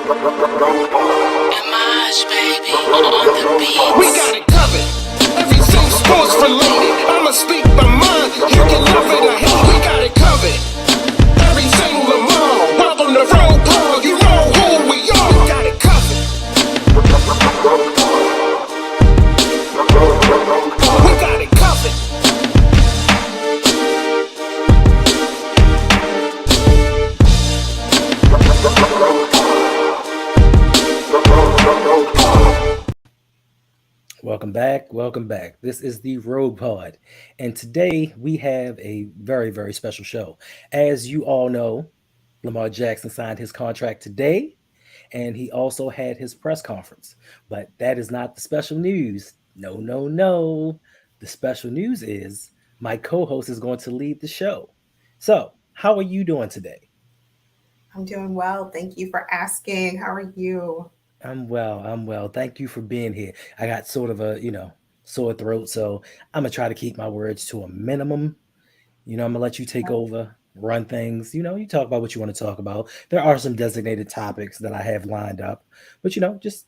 Imahjbeatz on the We beats. got it covered. Everything sports related. I'ma speak my mind. You can love it or hate. We got it covered. Everything Lamar. Welcome to RouG. You know who we are. We got it covered. We got it covered. Welcome back. Welcome back. This is the RouG Pod. And today we have a very, very special show. As you all know, Lamar Jackson signed his contract today, and he also had his press conference. But that is not the special news. No, no, no. The special news is my co host is going to lead the show. So, how are you doing today? I'm doing well. Thank you for asking. How are you? I'm well. I'm well. Thank you for being here. I got sort of a, sore throat, so I'm gonna try to keep my words to a minimum. I'm gonna let you take over, run things. You talk about what you want to talk about. There are some designated topics that I have lined up, but just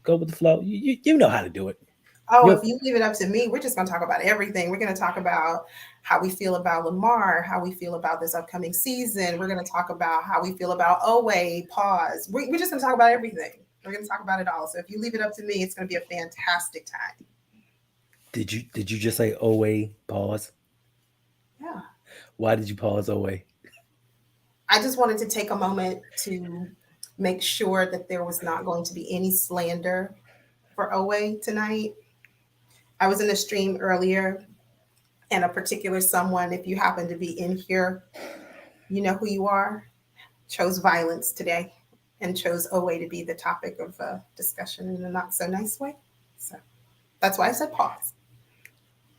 go with the flow. You know how to do it. Oh, You're if you leave it up to me, we're just going to talk about everything. We're going to talk about how we feel about Lamar, how we feel about this upcoming season. We're going to talk about how we feel about Oway, pause. We're just going to talk about everything. We're going to talk about it all. So if you leave it up to me, it's going to be a fantastic time. did you just say away pause? Yeah. Why did you pause away? I just wanted to take a moment to make sure that there was not going to be any slander for Oway tonight. I was in a stream earlier, and a particular someone, if you happen to be in here, you know who you are, chose violence today and chose Oway to be the topic of discussion in a not so nice way. So that's why I said pause.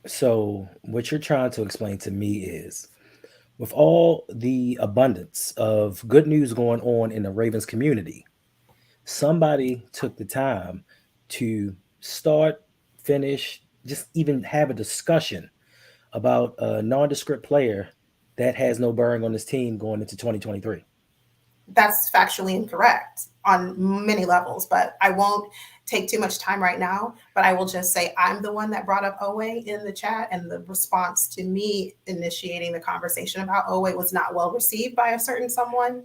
So what you're trying to explain to me is, with all the abundance of good news going on in the Ravens community, somebody took the time to start, finish, just even have a discussion about a nondescript player that has no bearing on this team going into 2023. That's factually incorrect on many levels, but I won't take too much time right now. But I will just say I'm the one that brought up Oway in the chat, and the response to me initiating the conversation about Oway was not well received by a certain someone.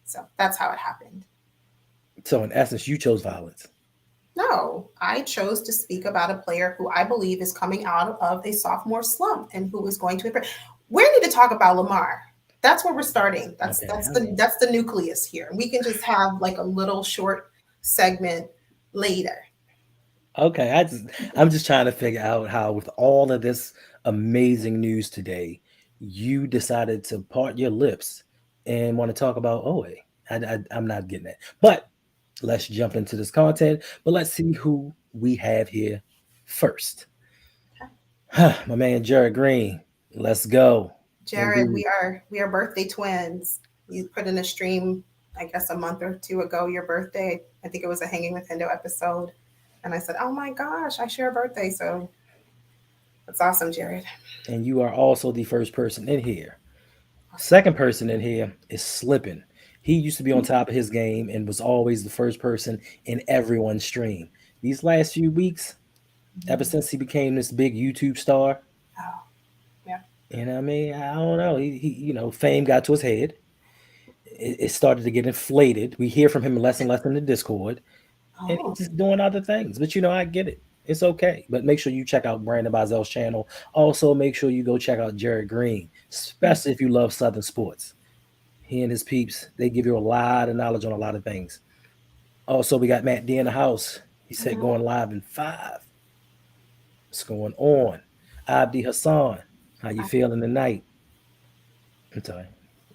So that's how it happened. So in essence, you chose violence. No, I chose to speak about a player who I believe is coming out of a sophomore slump and who is going to improve. We need to talk about Lamar. That's where we're starting. That's Okay, that's I the mean, that's the nucleus here. We can just have like a little short segment later. okay. I'm just trying to figure out how, with all of this amazing news today, you decided to part your lips and want to talk about OA. I'm not getting that. But let's jump into this content. But let's see who we have here first. My man Jared Green. Let's go. Jared, Indeed. we are birthday twins. You put in a stream, I guess a month or two ago, your birthday. I think it was a Hanging with Hendo episode. And I said, oh my gosh, I share a birthday. So that's awesome, Jared. And you are also the first person in here. Second person in here is Slippin'. He used to be on top of his game and was always the first person in everyone's stream. These last few weeks, ever since he became this big YouTube star, Oh, yeah. what I mean? I don't know. Fame got to his head. It started to get inflated. We hear from him less and less in the Discord, and he's Oh, just doing other things. But I get it. It's okay. But make sure you check out Brandon Bazel's channel. Also, make sure you go check out Jared Green, especially if you love Southern sports. He and his peeps, they give you a lot of knowledge on a lot of things. Also, we got Matt D in the house. He said mhm. going live in 5. What's going on? Abdi Hassan, how you feeling tonight? I'm sorry.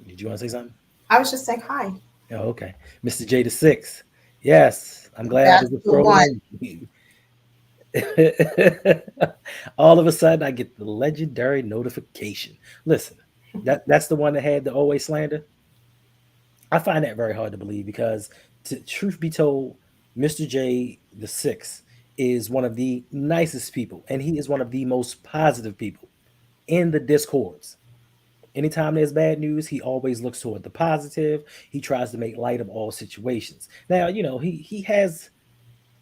Did you want to say something? I was just saying hi. Oh, okay. Mr. J the 6. Yes, I'm glad I That's was the the throw one. in. All of a sudden, I get the legendary notification. Listen, that's the one that had the always slander. I find that very hard to believe because, truth be told, Mr. J the 6th is one of the nicest people, and he is one of the most positive people in the discords. Anytime there's bad news, he always looks toward the positive. He tries to make light of all situations. Now, he has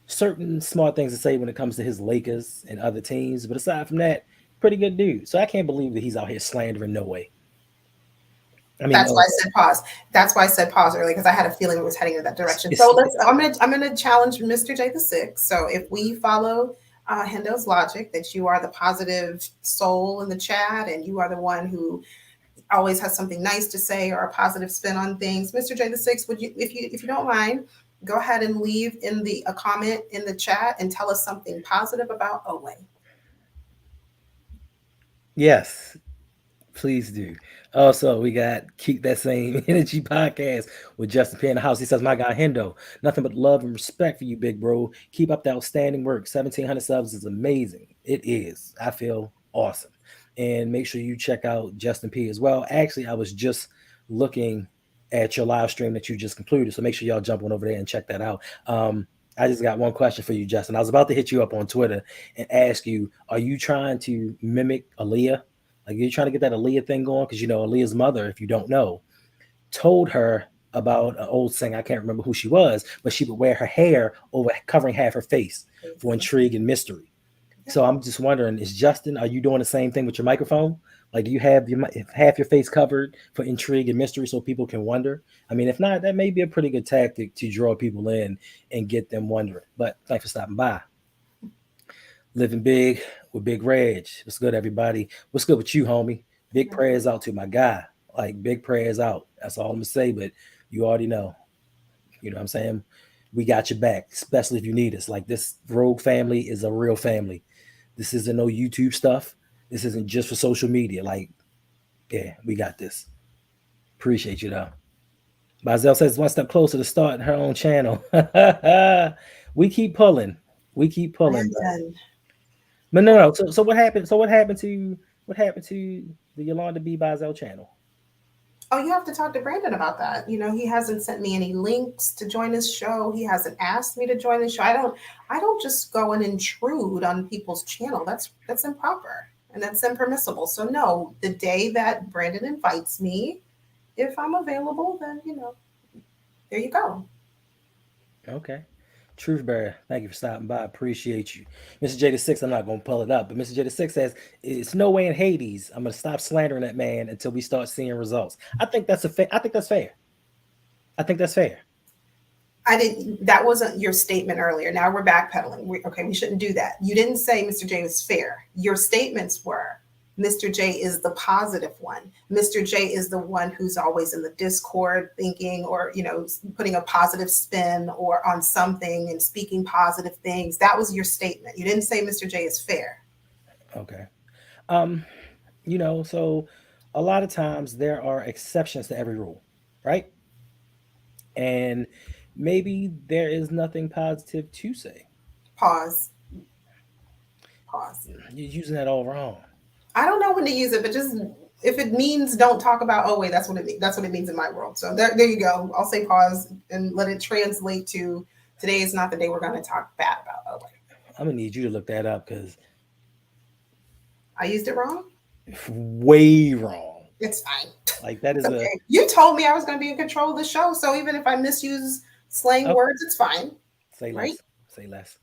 certain smart things to say when it comes to his Lakers and other teams, but aside from that, pretty good dude. So I can't believe that he's out here slandering No Way. I mean, That's why I said pause. That's why I said pause earlier because I had a feeling it was heading in that direction. So it's let's. I'm gonna challenge Mr. J the Sixth. So if we follow Hendo's logic that you are the positive soul in the chat and you are the one who always has something nice to say or a positive spin on things, Mr. J the Sixth, would you, if you don't mind, go ahead and leave in the a comment in the chat and tell us something positive about Owe. yes, please do. Also, we got Keep That Same Energy podcast with Justin P in the house. He says, my guy Hendo, nothing but love and respect for you, big bro. Keep up the outstanding work. 1,700 subs is amazing. It is. I feel awesome. And make sure you check out Justin P as well. Actually, I was just looking at your live stream that you just concluded. So make sure y'all jump on over there and check that out. I just got one question for you, Justin. I was about to hit you up on Twitter and ask you, are you trying to mimic Aaliyah? Like you're trying to get that Aaliyah thing going? Because Aaliyah's mother, if you don't know, told her about an old singer. I can't remember who she was, but she would wear her hair over covering half her face for intrigue and mystery. So I'm just wondering, is Justin, are you doing the same thing with your microphone? Like, do you have half your face covered for intrigue and mystery so people can wonder? I mean, if not, that may be a pretty good tactic to draw people in and get them wondering. But thanks for stopping by. Living big with Big Reg. What's good, everybody? What's good with you, homie? Big prayers out to my guy. Like, big prayers out. That's all I'm going to say, but you already know. You know what I'm saying? We got your back, especially if you need us. Like, this RouG family is a real family. This isn't no YouTube stuff. This isn't just for social media. Like, yeah, we got this. Appreciate you, though. Bazel says one step closer to starting her own channel. We keep pulling. We keep pulling. But no. So what happened? So what happened to the Yolanda B Bazel channel? Oh, you have to talk to Brandon about that. He hasn't sent me any links to join his show. He hasn't asked me to join the show. I don't just go and intrude on people's channel. That's improper and that's impermissible. So no, the day that Brandon invites me, if I'm available, then there you go. Okay. Truth Bearer, thank you for stopping by. Appreciate you. Mr. J the Six, I'm not gonna pull it up, but Mr. J the Six says it's no way in Hades. I'm gonna stop slandering that man until we start seeing results. I think that's fair. I think that's fair. That wasn't your statement earlier. Now we're backpedaling. We shouldn't do that. You didn't say Mr. J was fair. Your statements were Mr. J is the positive one. Mr. J is the one who's always in the Discord thinking or, putting a positive spin or on something and speaking positive things. That was your statement. You didn't say Mr. J is fair. Okay. So a lot of times there are exceptions to every rule, right? And maybe there is nothing positive to say. Pause. You're using that all wrong. I don't know when to use it, but just if it means don't talk about Owe, that's what it means. That's what it means in my world. So there you go. I'll say pause and let it translate to today is not the day we're going to talk bad about Owe. I'm gonna need you to look that up because I used it wrong. Way wrong. It's fine. Like that is okay. You told me I was going to be in control of the show, so even if I misuse slang words, it's fine. Say right? less. Say less.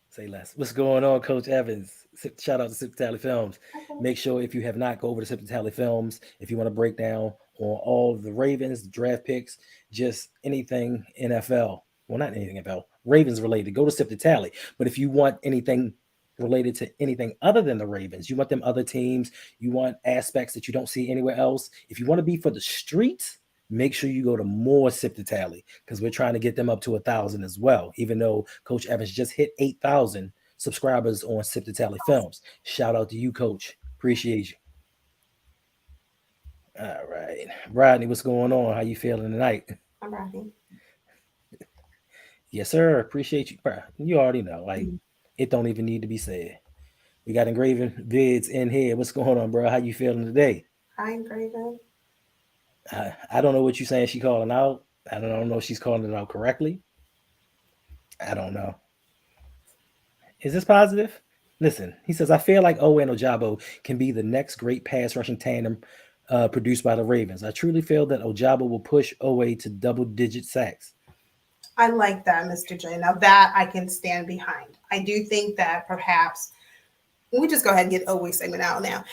Say less. What's going on, Coach Evans? Shout out to Sip Tally Films. Make sure if you have not, go over to Sip Tally Films. If you want to break down on all the Ravens, the draft picks, just anything NFL. Well, not anything NFL. Ravens related. Go to Sip Tally. But if you want anything related to anything other than the Ravens, you want them other teams, you want aspects that you don't see anywhere else. If you want to be for the streets, make sure you go to more Sip Tally because we're trying to get them up to 1,000 as well. Even though Coach Evans just hit 8,000 subscribers on Sip Tally Films. Shout out to you, Coach. Appreciate you. All right, Rodney, what's going on? How you feeling tonight? I'm Rodney. Yes, sir. Appreciate you, bro. You already know. Like it don't even need to be said. We got Engraving Vids in here. What's going on, bro? How you feeling today? Hi, Engraving. I don't know what you're saying. She calling out. I don't know if she's calling it out correctly. I don't know. Is this positive? Listen, he says, I feel like Owe and Ojabo can be the next great pass rushing tandem produced by the Ravens. I truly feel that Ojabo will push Owe to double digit sacks. I like that, Mr. J. Now that I can stand behind. I do think that perhaps we just go ahead and get Owe segment out now.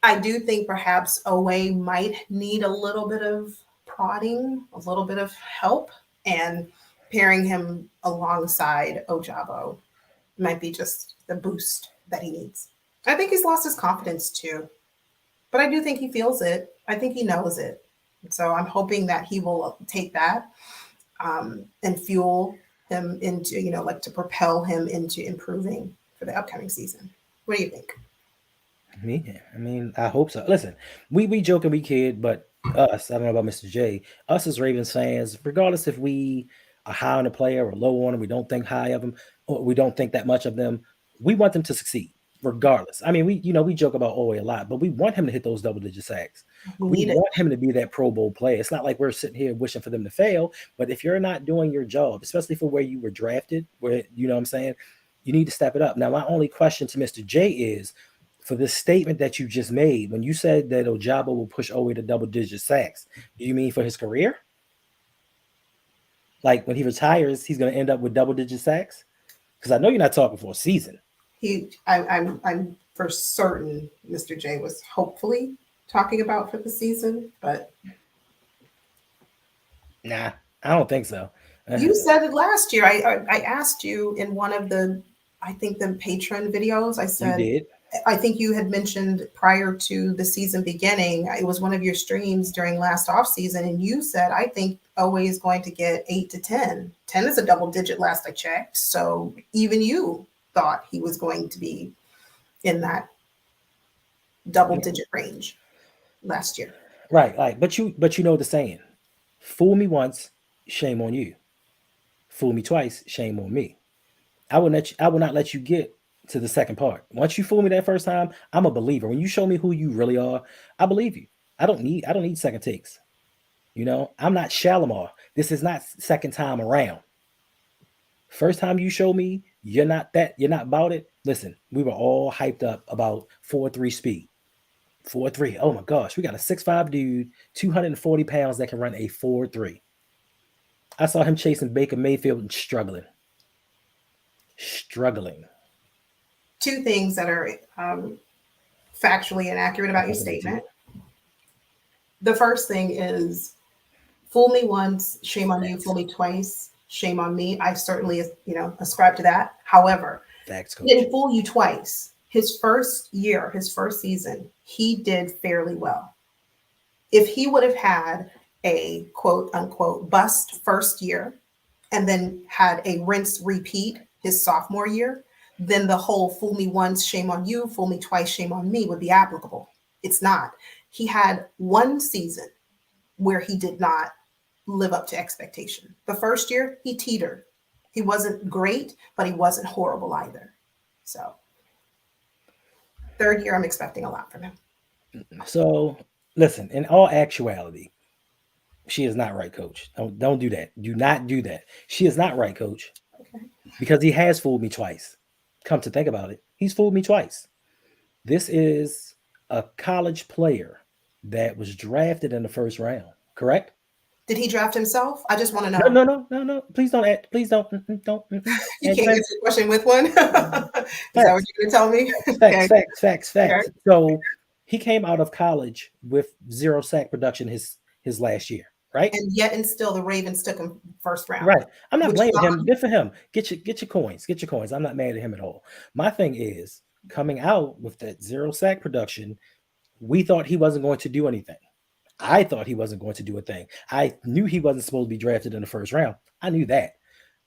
I do think perhaps Owe might need a little bit of prodding, a little bit of help, and pairing him alongside Ojabo might be just the boost that he needs. I think he's lost his confidence too, but I do think he feels it. I think he knows it. So I'm hoping that he will take that and fuel him into, like to propel him into improving for the upcoming season. What do you think? Me, I mean, I hope so. Listen, we joke and we kid, but us, I don't know about Mr. J, us as Ravens fans, regardless if we are high on a player or low on him, we don't think high of them, or we don't think that much of them, we want them to succeed, regardless. I mean, we joke about Owe a lot, but we want him to hit those double digit sacks. We We need it. want him to be that Pro Bowl player. It's not like we're sitting here wishing for them to fail, but if you're not doing your job, especially for where you were drafted, where you know what I'm saying, you need to step it up. Now, my only question to Mr. J is for this statement that you just made, when you said that Ojabo will push Owe to double digit sacks, do you mean for his career? Like when he retires, he's going to end up with double digit sacks? Because I know you're not talking for a season. I'm for certain Mr. J was hopefully talking about for the season, but Nah, I don't think so. you said it last year. I asked you in one of I think the patron videos. I You said did. I think you had mentioned prior to the season beginning. It was one of your streams during last off season, and you said I think Owe is going to get 8 to 10. 10 is a double digit last I checked. So even you thought he was going to be in that double digit range last year. Right, right. But you know the saying. Fool me once, shame on you. Fool me twice, shame on me. I will not let you get to the second part. Once you fool me that first time, I'm a believer. When you show me who you really are, I believe you. I don't need second takes. I'm not Shalimar. This is not second time around. First time you show me you're not about it. Listen, we were all hyped up about 4-3 speed. 4-3. Oh my gosh, we got a 6'5" dude, 240 pounds that can run a 4-3. I saw him chasing Baker Mayfield and struggling. Struggling. Two things that are factually inaccurate about your statement. The first thing is fool me once, shame on you, fool me twice, shame on me. I certainly, ascribe to that. However, Facts, he didn't coach. fool you twice. His first year, his first season, he did fairly well. If he would have had a quote unquote bust first year and then had a rinse repeat his sophomore year, then the whole fool me once, shame on you, fool me twice, shame on me would be applicable. It's not. He had one season where he did not live up to expectation. The first year, he teetered. He wasn't great, but he wasn't horrible either. So, third year, I'm expecting a lot from him. So listen, in all actuality, she is not right, coach. Don't do that. Do not do that. She is not right, coach, Okay. because he has fooled me twice. Come to think about it, he's fooled me twice. This is a college player that was drafted in the first round, correct? Did he draft himself? I just want to No, know. no, no, no, no. Please don't add, please don't You add can't defense. answer the question with one. Is that what Facts, you're going to tell me? facts, Okay. facts, facts, Okay. facts. So he came out of college with zero sack production his last year, right? And yet, and still, the Ravens took him first round, Right. I'm not which blaming him. Good for him. Get your coins. Get your coins. I'm not mad at him at all. My thing is coming out with that zero sack production, we thought he wasn't going to do anything. I thought he wasn't going to do a thing. I knew he wasn't supposed to be drafted in the first round. I knew that.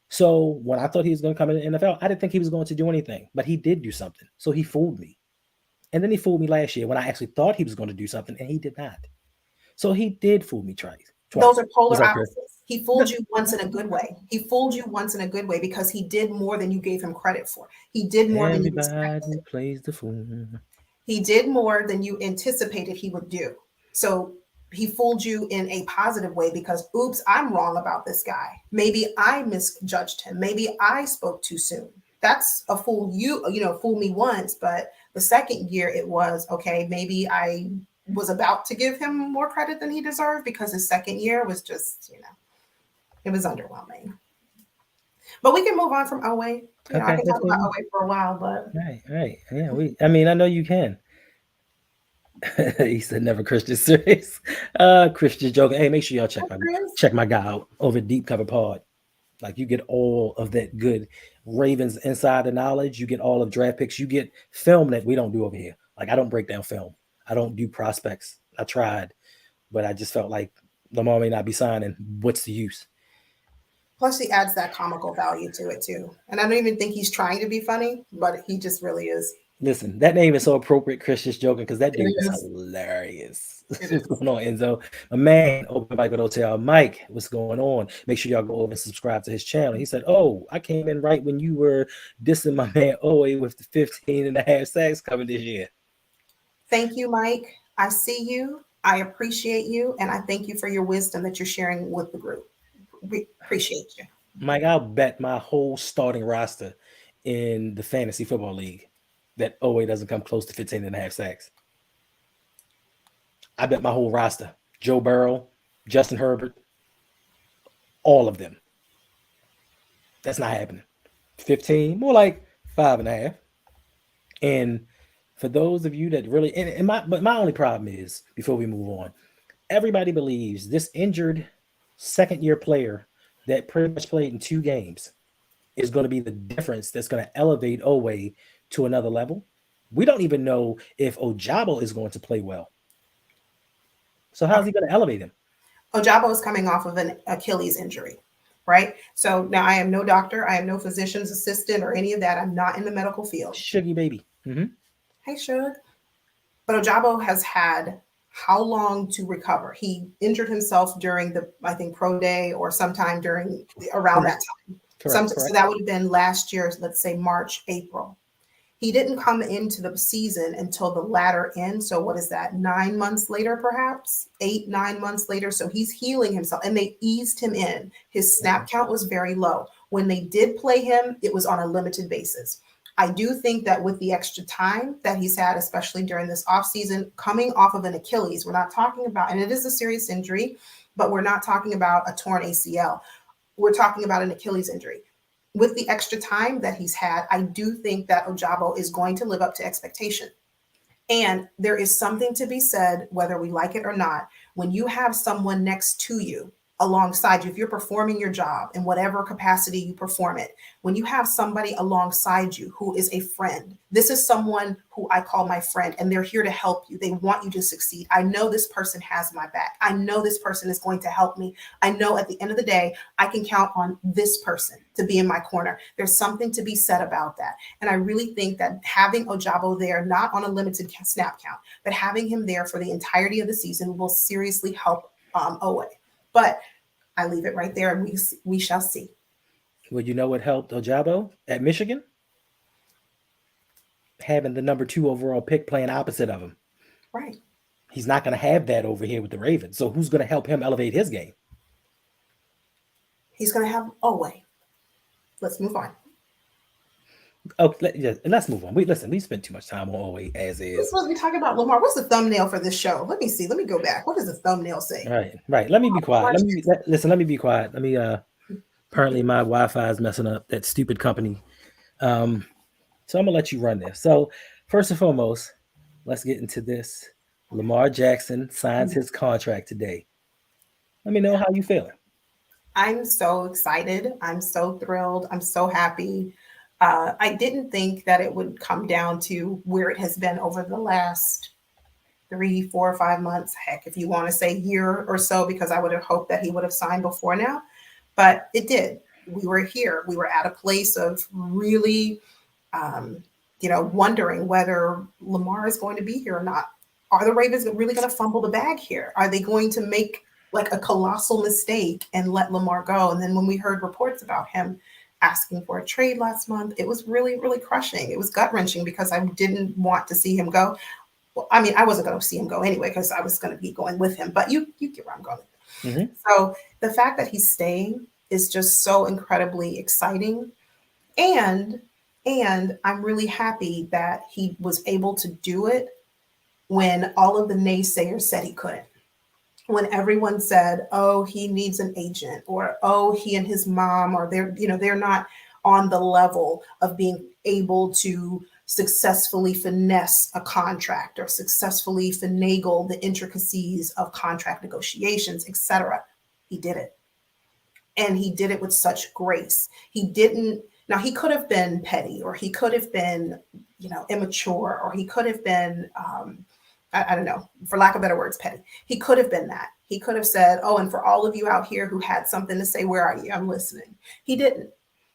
So when I thought he was going to come in the NFL, I didn't think he was going to do anything, but he did do something. So he fooled me. And then he fooled me last year when I actually thought he was going to do something and he did not. So he did fool me twice. those Twice. are Was polar that correct? opposites. He fooled you once in a good way. He fooled you once in a good way because he did more than you gave him credit for. He did more than you Everybody expected. plays the fool. He did more than you anticipated he would do. So he fooled you in a positive way because, oops, I'm wrong about this guy. Maybe I misjudged him. Maybe I spoke too soon. that's a fool fool me once, but the second year it was okay, maybe I was about to give him more credit than he deserved because his second year was just, it was underwhelming. But we can move on from Owe. I Okay, can let's talk move about on. Owe for a while, but Right. Yeah, I mean, I know you can. He said never Christian serious. Christian joking. Hey, make sure y'all Chris, check my guy out over at Deep Cover Pod. Like you get all of that good Ravens insider knowledge. You get all of draft picks. You get film that we don't do over here. Like I don't break down film. I don't do prospects. I tried, but I just felt like Lamar may not be signing. What's the use? plus he adds that comical value to it too. And I don't even think he's trying to be funny, but he just really is. Listen, that name is so appropriate. Christian's joking because that It dude is is. hilarious. It What's is. going on, Enzo? A man, open mic with Hotel Mike. What's going on? Make sure y'all go over and subscribe to his channel. He said, "Oh, I came in right when you were dissing my man Owe with the 15.5 sacks coming this year." Thank you, Mike. I see you. I appreciate you. And I thank you for your wisdom that you're sharing with the group. We appreciate you. Mike, I'll bet my whole starting roster in the fantasy football league that Owe doesn't come close to 15.5 sacks. I bet my whole roster. Joe Burrow, Justin Herbert, all of them. That's not happening. 15, more like 5.5. And for those of you that really, but my only problem is, before we move on, everybody believes this injured second year player that pretty much played in 2 games is going to be the difference that's going to elevate Owe to another level. We don't even know if Ojabo is going to play well. So how's he going to elevate him? Ojabo is coming off of an Achilles injury, right? So now I am no doctor. I am no physician's assistant or any of that. I'm not in the medical field. Shuggy baby. Mm-hmm. Hey, Shug. But Ojabo has had how long to recover? He injured himself during the, I think, pro day or sometime around that time. Correct. So that would have been last year, let's say March, April. He didn't come into the season until the latter end. So what is that? 9 months later, perhaps 8, 9 months later. So he's healing himself and they eased him in. His snap count was very low. When they did play him, it was on a limited basis. I do think that with the extra time that he's had, especially during this offseason, coming off of an Achilles, we're not talking about, and it is a serious injury, but we're not talking about a torn ACL. We're talking about an Achilles injury. With the extra time that he's had, I do think that Ojabo is going to live up to expectation. And there is something to be said, whether we like it or not, when you have someone next to you, alongside you, if you're performing your job in whatever capacity you perform it, when you have somebody alongside you who is a friend, this is someone who I call my friend, and they're here to help you. They want you to succeed. I know this person has my back. I know this person is going to help me. I know at the end of the day, I can count on this person to be in my corner. There's something to be said about that. And I really think that having Ojabo there, not on a limited snap count, but having him there for the entirety of the season will seriously help Owe. But I leave it right there, and we shall see. Well, you know what helped Ojabo at Michigan? Having the number 2 overall pick playing opposite of him. Right. He's not going to have that over here with the Ravens. So who's going to help him elevate his game? He's going to have Owe. Let's move on. Oh, let's move on. We spent too much time on Owe as is. We're supposed to be talking about Lamar. What's the thumbnail for this show? Let me see. Let me go back. What does the thumbnail say? Right. Let me be quiet. Let me be quiet. Let me apparently my Wi-Fi is messing up. That stupid company. So I'm gonna let you run this. So first and foremost, let's get into this. Lamar Jackson signs his contract today. Let me know how you feeling. I'm so excited. I'm so thrilled. I'm so happy. I didn't think that it would come down to where it has been over the last 3, 4, 5 months. Heck, if you want to say year or so, because I would have hoped that he would have signed before now, but it did. We were here. We were at a place of really, wondering whether Lamar is going to be here or not. Are the Ravens really going to fumble the bag here? Are they going to make like a colossal mistake and let Lamar go? And then when we heard reports about him asking for a trade last month, it was really, really crushing. It was gut-wrenching because I didn't want to see him go. Well, I mean, I wasn't going to see him go anyway because I was going to be going with him, but you get where I'm going. Mm-hmm. So the fact that he's staying is just so incredibly exciting. And And I'm really happy that he was able to do it when all of the naysayers said he couldn't. When everyone said, "Oh, he needs an agent," or "Oh, he and his mom," or they're not on the level of being able to successfully finesse a contract or successfully finagle the intricacies of contract negotiations, etc. He did it, and he did it with such grace. He didn't. Now he could have been petty, or he could have been, immature, or he could have been, I don't know, for lack of better words, petty. He could have been that. He could have said, "Oh, and for all of you out here who had something to say, where are you? I'm listening." He didn't.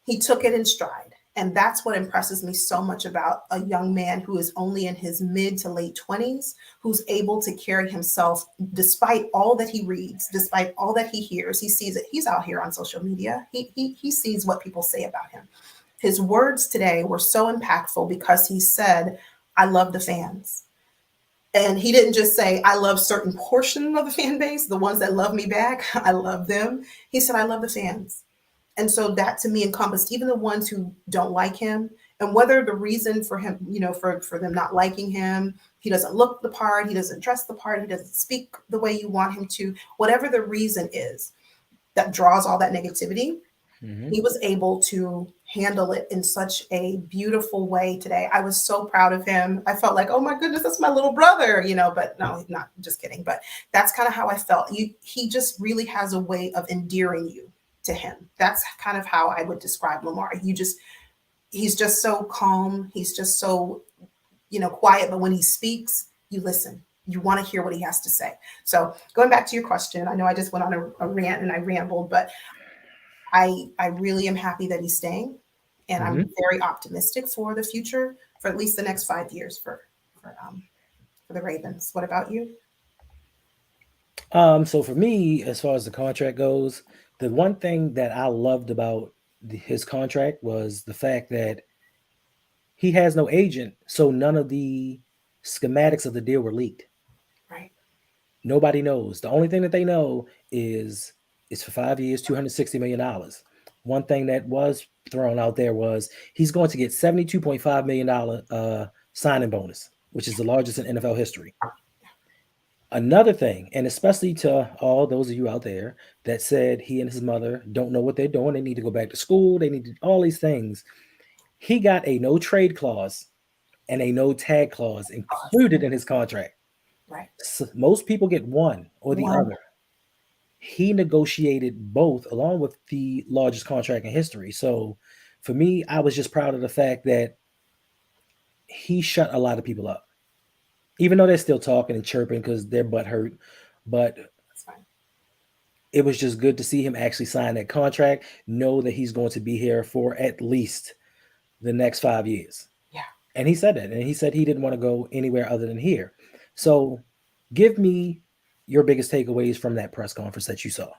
He took it in stride. And that's what impresses me so much about a young man who is only in his mid to late 20s, who's able to carry himself despite all that he reads, despite all that he hears. He sees it. He's out here on social media. He sees what people say about him. His words today were so impactful because he said, "I love the fans." And he didn't just say, "I love certain portion of the fan base, the ones that love me back. I love them." He said, "I love the fans." And so that to me encompassed even the ones who don't like him, and whether the reason for him, for them not liking him, he doesn't look the part, he doesn't dress the part, he doesn't speak the way you want him to, whatever the reason is that draws all that negativity, Mhm. he was able to handle it in such a beautiful way today. I was so proud of him. I felt like, oh my goodness, that's my little brother, but no, not just kidding. But that's kind of how I felt. He just really has a way of endearing you to him. That's kind of how I would describe Lamar. He's just so calm. He's just so, quiet. But when he speaks, you listen. You want to hear what he has to say. So going back to your question, I know I just went on a rant and I rambled, but I really am happy that he's staying, and I'm Mhm. very optimistic for the future, for at least the next 5 years for the Ravens. What about you? So for me, as far as the contract goes, the one thing that I loved about his contract was the fact that he has no agent, so none of the schematics of the deal were leaked. Right. Nobody knows. The only thing that they know is it's for 5 years, $260 million. One thing that was thrown out there was he's going to get $72.5 million signing bonus, which is the largest in NFL history. Another thing, and especially to all those of you out there that said he and his mother don't know what they're doing, they need to go back to school, they need to all these things. He got a no trade clause and a no tag clause included in his contract. Right. So most people get one or the One. other. He negotiated both along with the largest contract in history. So for me, I was just proud of the fact that he shut a lot of people up, even though they're still talking and chirping because their butt hurt. But That's fine. it was just good to see him actually sign that contract, know that he's going to be here for at least the next 5 years. Yeah. And he said that. And he said he didn't want to go anywhere other than here. So give me your biggest takeaways from that press conference that you saw.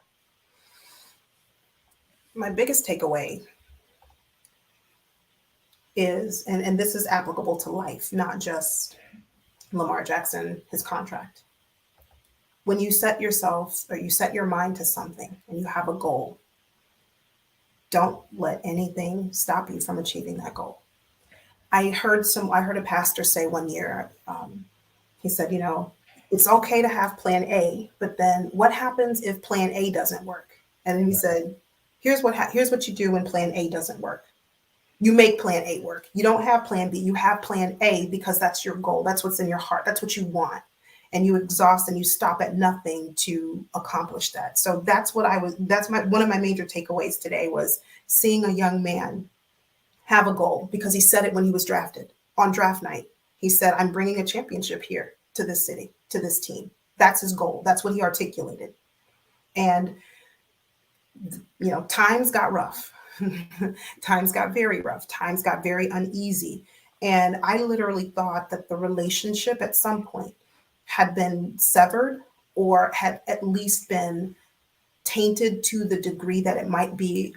My biggest takeaway is, and this is applicable to life, not just Lamar Jackson, his contract. When you set yourself or you set your mind to something and you have a goal, don't let anything stop you from achieving that goal. I heard a pastor say one year, he said, it's okay to have plan A, but then what happens if plan A doesn't work? And then he said, here's what you do when plan A doesn't work. You make plan A work. You don't have plan B. You have plan A because that's your goal. That's what's in your heart. That's what you want. And you exhaust and you stop at nothing to accomplish that. So that's one of my major takeaways today was seeing a young man have a goal, because he said it when he was drafted on draft night. He said, "I'm bringing a championship here to this city, to this team." That's his goal. That's what he articulated. And, times got rough. Times got very rough. Times got very uneasy. And I literally thought that the relationship at some point had been severed, or had at least been tainted to the degree that it might be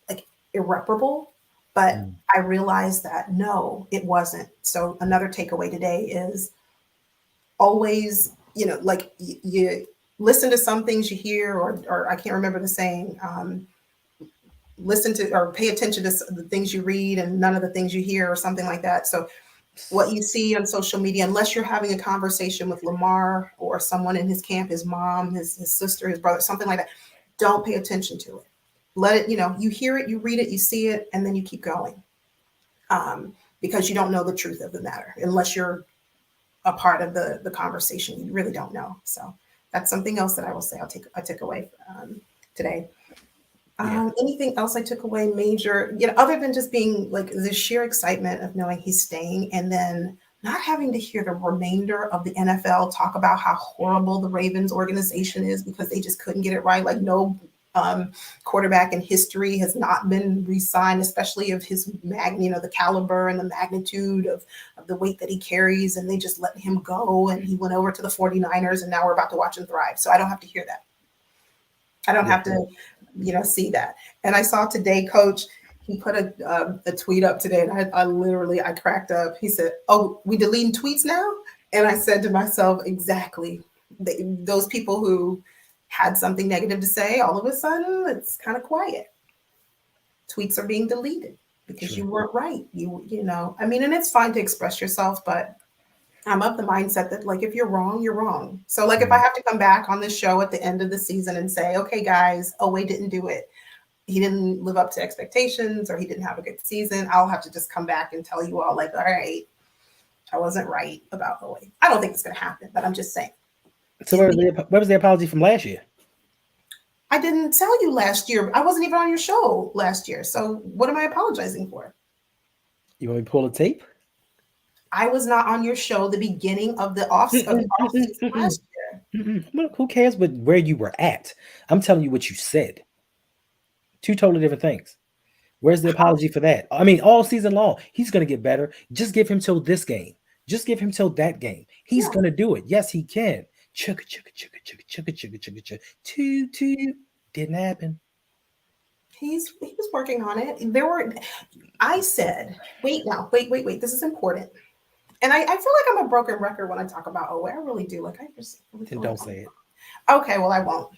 like irreparable. But Mm. I realized that no, it wasn't. So another takeaway today is always, like you listen to some things you hear, or I can't remember the saying, listen to or pay attention to the things you read and none of the things you hear or something like that. So what you see on social media, unless you're having a conversation with Lamar or someone in his camp, his mom, his sister, his brother, something like that, don't pay attention to it. Let it, you hear it, you read it, you see it, and then you keep going. Because you don't know the truth of the matter unless you're a part of the conversation. You really don't know. So that's something else that I will say I took away today. Anything else I took away major, other than just being like the sheer excitement of knowing he's staying and then not having to hear the remainder of the NFL talk about how horrible the Ravens organization is because they just couldn't get it right. Like no quarterback in history has not been re-signed, especially of his the caliber and the magnitude of the weight that he carries. And they just let him go. And he went over to the 49ers and now we're about to watch him thrive. So I don't have to hear that. I don't have to, see that. And I saw today, Coach, he put a tweet up today and I cracked up. He said, "Oh, we deleting tweets now?" And I said to myself, exactly. Those people who had something negative to say, all of a sudden it's kind of quiet. Tweets are being deleted because you weren't right. And it's fine to express yourself, but I'm of the mindset that like, if you're wrong, you're wrong. So like, if I have to come back on this show at the end of the season and say, okay, guys, Oweh didn't do it. He didn't live up to expectations or he didn't have a good season. I'll have to just come back and tell you all like, all right, I wasn't right about Oweh. I don't think it's going to happen, but I'm just saying. So where was the apology from last year? I didn't tell you last year. I wasn't even on your show last year. So what am I apologizing for? You want me to pull a tape? I was not on your show the beginning of the off season last year. Well, who cares but where you were at? I'm telling you what you said. Two totally different things. Where's the apology for that? I mean, all season long, he's going to get better. Just give him till this game. Just give him till that game. He's going to do it. Yes, he can. Chugga, chugga, chugga, chugga, chugga, chugga, chugga, chugga. Toot. Didn't happen. He was working on it. I said, wait. This is important. And I feel like I'm a broken record when I talk about Oweh. I really do. Like I just really Then don't say it. Okay, well I won't.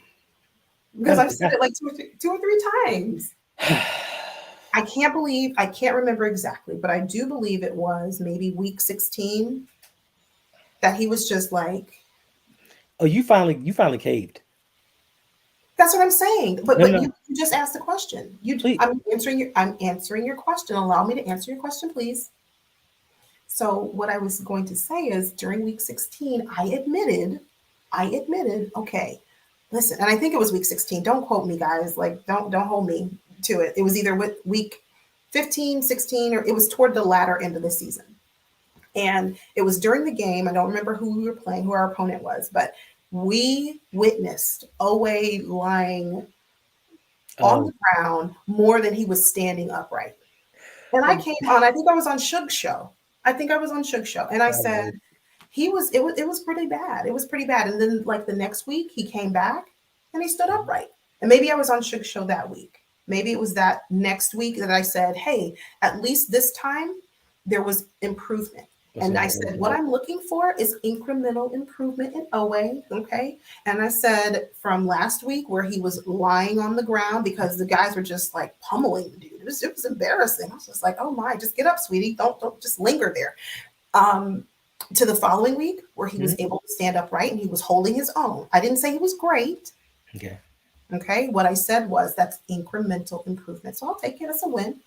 Because I've said it like two or three times. I can't remember exactly, but I do believe it was maybe week 16 that he was just like, oh, you finally caved. That's what I'm saying. But No. You just asked the question. I'm answering your question. Allow me to answer your question, please. So what I was going to say is during week 16, I admitted, okay, listen, and I think it was week 16. Don't quote me, guys. Like, don't hold me to it. It was either with week 15, 16, or it was toward the latter end of the season. And it was during the game. I don't remember who we were playing, who our opponent was, but we witnessed Oweh lying on the ground more than he was standing upright. And I came on, I think I was on RouG's show. And I said, it was pretty bad. It was pretty bad. And then like the next week he came back and he stood upright. And maybe I was on RouG's show that week. Maybe it was that next week that I said, hey, at least this time there was improvement. And I said, what I'm looking for is incremental improvement in Oweh, okay? And I said from last week where he was lying on the ground because the guys were just like pummeling the dude. It was embarrassing. I was just like, oh my, just get up, sweetie. Don't just linger there. To the following week where he was able to stand upright and he was holding his own. I didn't say he was great. Okay. What I said was that's incremental improvement. So I'll take it as a win.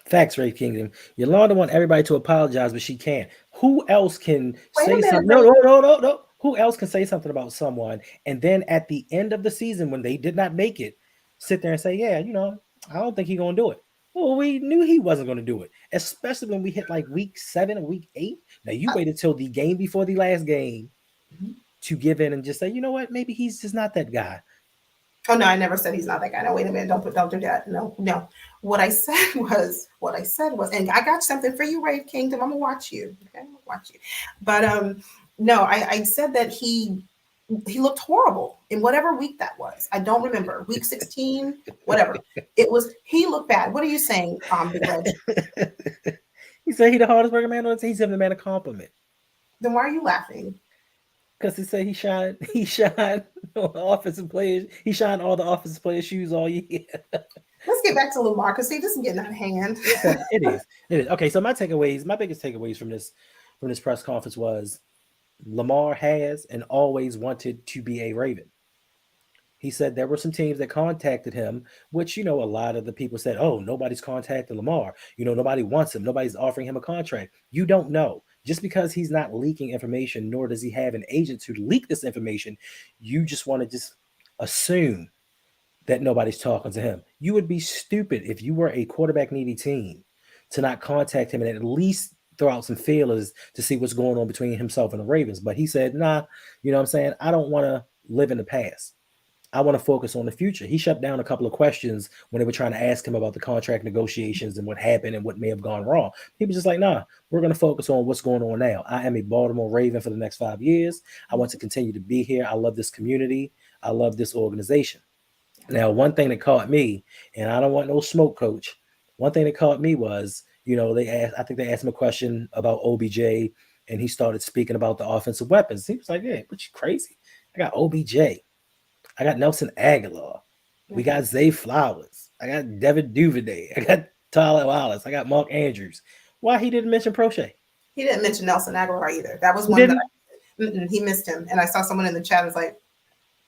Facts, Ray Kingdom. Yolanda want everybody to apologize, but she can't. Who else can say something? No. Who else can say something about someone and then at the end of the season when they did not make it, sit there and say, yeah, I don't think he's going to do it. Well, we knew he wasn't going to do it, especially when we hit like week 7 or week 8. Now, you waited till the game before the last game to give in and just say, you know what, maybe he's just not that guy. Oh, no, I never said he's not that guy. No, wait a minute. Don't do that. No. What I said was, and I got something for you, Ray Kingdom. I'm going to watch you. Okay, I'm going to watch you. But no, I said that he looked horrible in whatever week that was. I don't remember. Week 16, whatever. It was, he looked bad. What are you saying, Big Reg? He said he's the hardest working man on the team. He's giving the man a compliment. Then why are you laughing? Because he said he shined all the offensive players. He shined all the offensive players' shoes all year. Let's get back to Lamar because see, this is getting out of hand. Okay, it is. It is. Okay, so my biggest takeaways from this press conference was Lamar has and always wanted to be a Raven. He said there were some teams that contacted him, which, a lot of the people said, oh, nobody's contacted Lamar. Nobody wants him. Nobody's offering him a contract. You don't know. Just because he's not leaking information, nor does he have an agent to leak this information, you just want to just assume that nobody's talking to him. You would be stupid if you were a quarterback needy team to not contact him and at least throw out some feelers to see what's going on between himself and the Ravens. But he said, nah, you know what I'm saying? I don't want to live in the past. I want to focus on the future. He shut down a couple of questions when they were trying to ask him about the contract negotiations and what happened and what may have gone wrong. He was just like, nah, we're going to focus on what's going on now. I am a Baltimore Raven for the next 5 years. I want to continue to be here. I love this community. I love this organization. Now, one thing that caught me, and I don't want no smoke, coach. One thing that caught me was, I think they asked him a question about OBJ, and he started speaking about the offensive weapons. He was like, "Yeah, but you crazy? I got OBJ. I got Nelson Aguilar. We got Zay Flowers. I got Devin Duvernay. I got Tyler Wallace. I got Mark Andrews." Why he didn't mention Prochet? He didn't mention Nelson Aguilar either. That was one that he missed him. And I saw someone in the chat was like,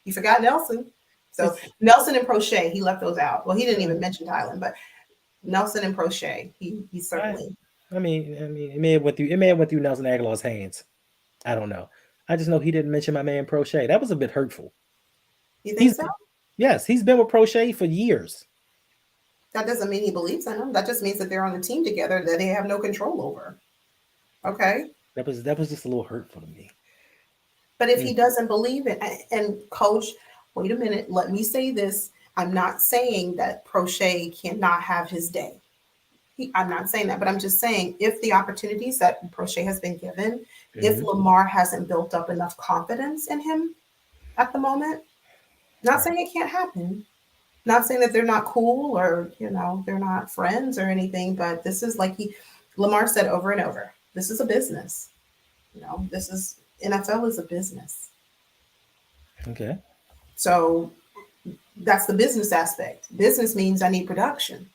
"You forgot Nelson." So Nelson and Prochet, he left those out. Well, he didn't even mention Thailand, but Nelson and Prochet, he certainly. I mean, it may have went through Nelson Aguilar's hands. I don't know. I just know he didn't mention my man Prochet. That was a bit hurtful. You think so? Yes, he's been with Prochet for years. That doesn't mean he believes in him. That just means that they're on a team together that they have no control over. Okay. That was just a little hurtful to me. But if he doesn't believe it, and coach, wait a minute, let me say this. I'm not saying that Prochet cannot have his day. I'm not saying that, but I'm just saying if the opportunities that Prochet has been given, if Lamar hasn't built up enough confidence in him at the moment, not saying it can't happen, not saying that they're not cool or, they're not friends or anything, but this is like Lamar said over and over, this is a business. NFL is a business. Okay. So that's the business aspect. Business means I need production.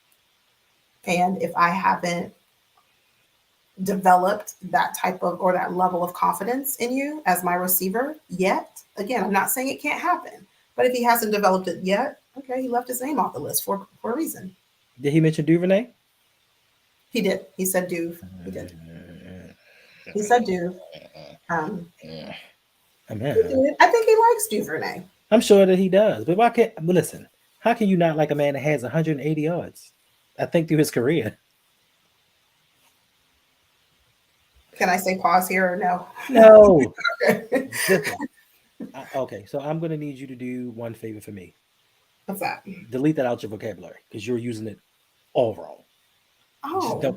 And if I haven't developed that type of or that level of confidence in you as my receiver yet, again, I'm not saying it can't happen, but if he hasn't developed it yet, okay, he left his name off the list for a reason. Did he mention Duvernay? He did. He said Duve. He did. He said Duve. I think he likes Duvernay. I'm sure that he does, but listen, how can you not like a man that has 180 yards? I think through his career. Can I say pause here or no? No. Okay, so I'm going to need you to do one favor for me. What's that? Delete that out your vocabulary because you're using it all wrong. Oh, I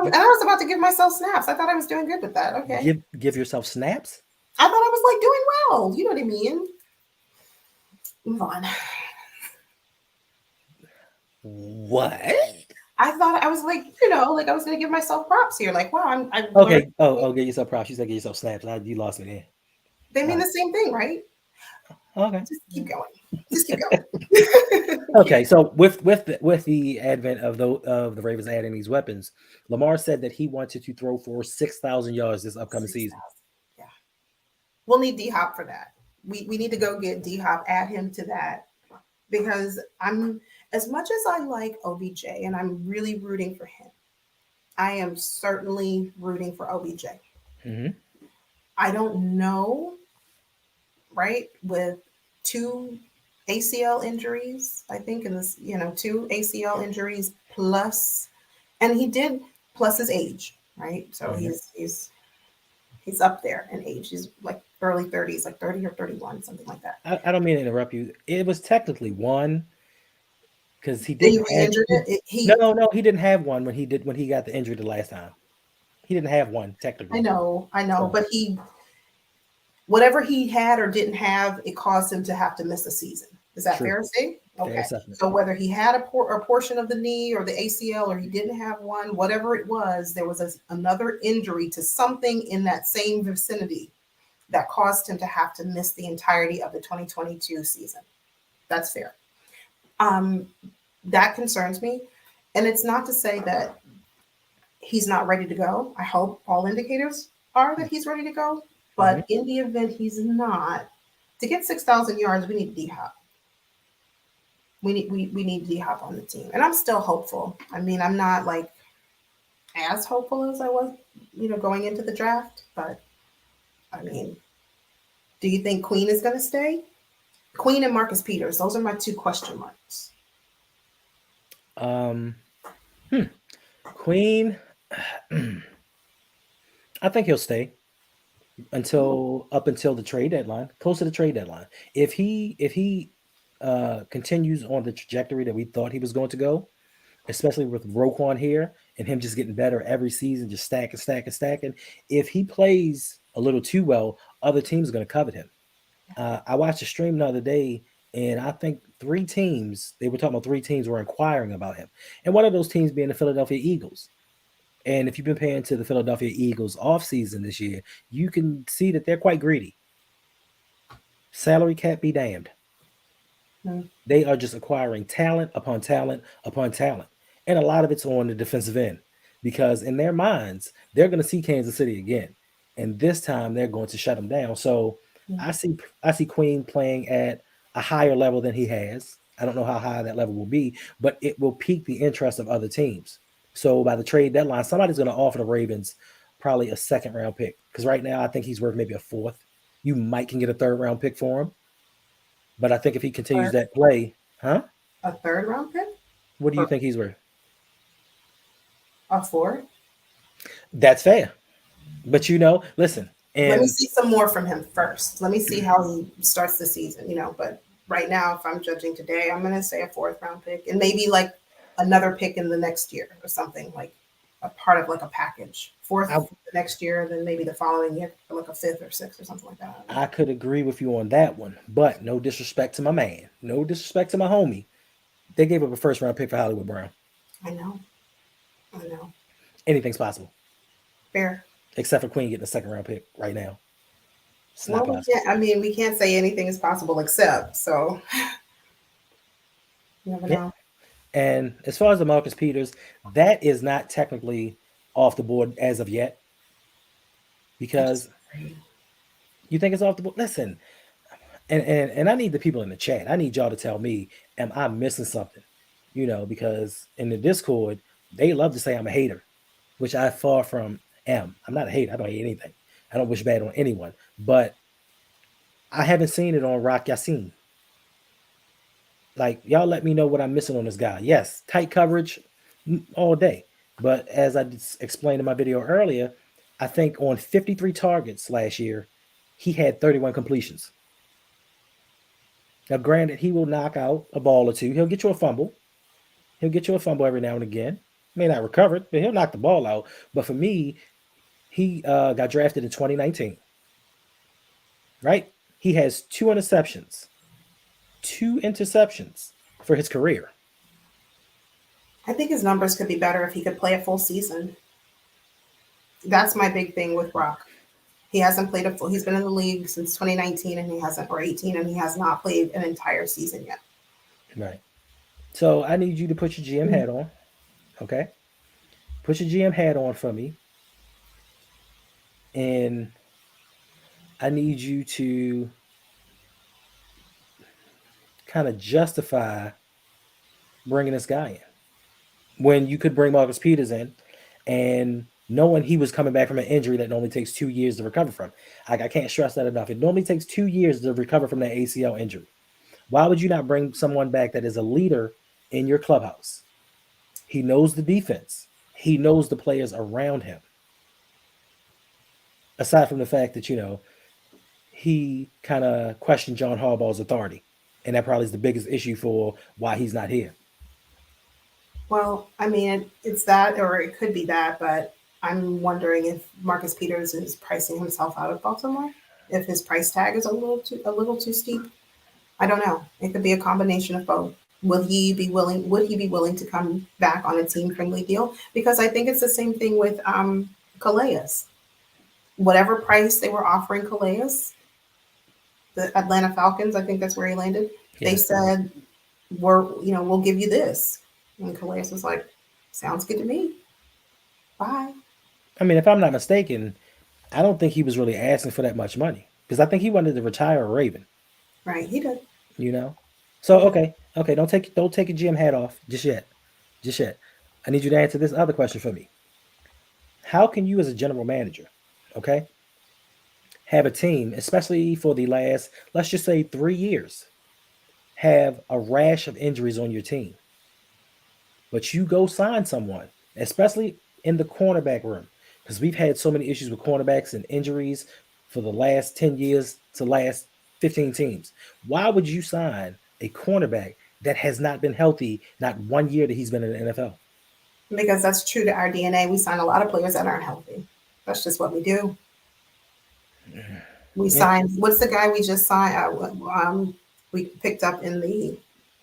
was about to give myself snaps. I thought I was doing good with that. Okay. Give yourself snaps? I thought I was like doing well. You know what I mean? Move on. What? I thought I was like, like I was going to give myself props here. Like, wow, I'm okay. Oh, get yourself props. You said get yourself snaps. You lost me there. They mean the same thing, right? Okay. Just keep going. Okay. So with the advent of the Ravens adding these weapons, Lamar said that he wanted to throw for 6,000 yards this upcoming season. Yeah. We'll need D-Hop for that. We need to go get D-Hop, add him to that, because as much as I like OBJ and I'm really rooting for him, I am certainly rooting for OBJ. Mm-hmm. I don't know, right? With 2 ACL injuries, I think in this, 2 ACL injuries plus his age, right? So he's up there in age. He's like early 30s, like 30 or 31, something like that. I don't mean to interrupt you. It was technically one because he didn't. No, he didn't have one when he got the injury the last time. He didn't have one technically. I know, but whatever he had or didn't have, it caused him to have to miss a season. Is that fair to say? Okay. So whether he had a portion of the knee or the ACL or he didn't have one, whatever it was, there was another injury to something in that same vicinity that caused him to have to miss the entirety of the 2022 season. That's fair. Um, that concerns me. And it's not to say that he's not ready to go. I hope all indicators are that he's ready to go. But in the event he's not, to get 6,000 yards, we need D Hop. We need D Hop on the team. And I'm still hopeful. I mean, I'm not like as hopeful as I was, going into the draft. But I mean, do you think Queen is going to stay? Queen and Marcus Peters. Those are my two question marks. Queen, I think he'll stay up until the trade deadline, close to the trade deadline. If he continues on the trajectory that we thought he was going to go, especially with Roquan here and him just getting better every season, just stacking. If he plays a little too well, other teams are going to covet him. I watched a stream the other day, and I think they were talking about 3 teams were inquiring about him. And one of those teams being the Philadelphia Eagles. And if you've been paying to the Philadelphia Eagles offseason this year, you can see that they're quite greedy. Salary cap be damned. They are just acquiring talent upon talent upon talent. And a lot of it's on the defensive end because in their minds, they're going to see Kansas City again. And this time they're going to shut them down. So I see Queen playing at a higher level than he has. I don't know how high that level will be, but it will pique the interest of other teams. So by the trade deadline, somebody's going to offer the Ravens probably a 2nd round pick. Because right now I think he's worth maybe a 4th. You might can get a 3rd round pick for him. But I think if he continues that play, A 3rd round pick? What do you think he's worth? A 4th? That's fair. But listen. And let me see some more from him first. Let me see how he starts the season, But right now, if I'm judging today, I'm going to say a 4th round pick and maybe like another pick in the next year or something, like a part of like a package. 4th the next year, then maybe the following year, like a 5th or 6th or something like that. I could agree with you on that one, but no disrespect to my man, no disrespect to my homie. They gave up a 1st round pick for Hollywood Brown. I know. Anything's possible. Fair. Except for Queen getting a 2nd round pick right now. It's not Well, possible. we can't say anything is possible except, so you never know. And as far as the Marcus Peters, that is not technically off the board as of yet. Because you think it's off the board? Listen, and I need the people in the chat. I need y'all to tell me, am I missing something? Because in the Discord, they love to say I'm a hater, which I far from am. I'm not a hater. I don't hate anything. I don't wish bad on anyone. But I haven't seen it on Rock Yassin. Like, y'all let me know what I'm missing on this guy. Yes, tight coverage all day. But as I explained in my video earlier, I think on 53 targets last year, he had 31 completions. Now, granted, he will knock out a ball or two. He'll get you a fumble. He'll get you a fumble every now and again. May not recover it, but he'll knock the ball out. But for me, he got drafted in 2019. Right? He has 2 interceptions. 2 interceptions for his career. I think his numbers could be better if he could play a full season. That's my big thing with Rock. He hasn't played he's been in the league since 2019 and or 18, and he has not played an entire season yet. Right. So I need you to put your GM hat on. Okay? Put your GM hat on for me. And I need you to kind of justify bringing this guy in when you could bring Marcus Peters in and knowing he was coming back from an injury that normally takes 2 years to recover from. I can't stress that enough. It normally takes 2 years to recover from that ACL injury. Why would you not bring someone back that is a leader in your clubhouse? He knows the defense. He knows the players around him. Aside from the fact that, he kind of questioned John Harbaugh's authority. And that probably is the biggest issue for why he's not here. Well, I mean, it's that, or it could be that, but I'm wondering if Marcus Peters is pricing himself out of Baltimore, if his price tag is a little too steep. I don't know. It could be a combination of both. Would he be willing to come back on a team-friendly deal? Because I think it's the same thing with Calais. whatever price they were offering Calais, the Atlanta Falcons, I think that's where he landed. They Yes. said, we'll give you this. And Calais was like, sounds good to me. Bye. I mean, if I'm not mistaken, I don't think he was really asking for that much money because I think he wanted to retire a Raven. Right. He did. You know. He So did. okay, don't take your GM hat off just yet, just yet. I need you to answer this other question for me. How can you, as a general manager, okay, have a team, especially for the last, let's just say 3 years, have a rash of injuries on your team, but you go sign someone, especially in the cornerback room, because we've had so many issues with cornerbacks and injuries for the last 10 years to last 15 teams. Why would you sign a cornerback that has not been healthy, not 1 year that he's been in the NFL? Because that's true to our DNA. We sign a lot of players that aren't healthy. That's just what we do. We And signed, what's the guy we just signed? We picked up in the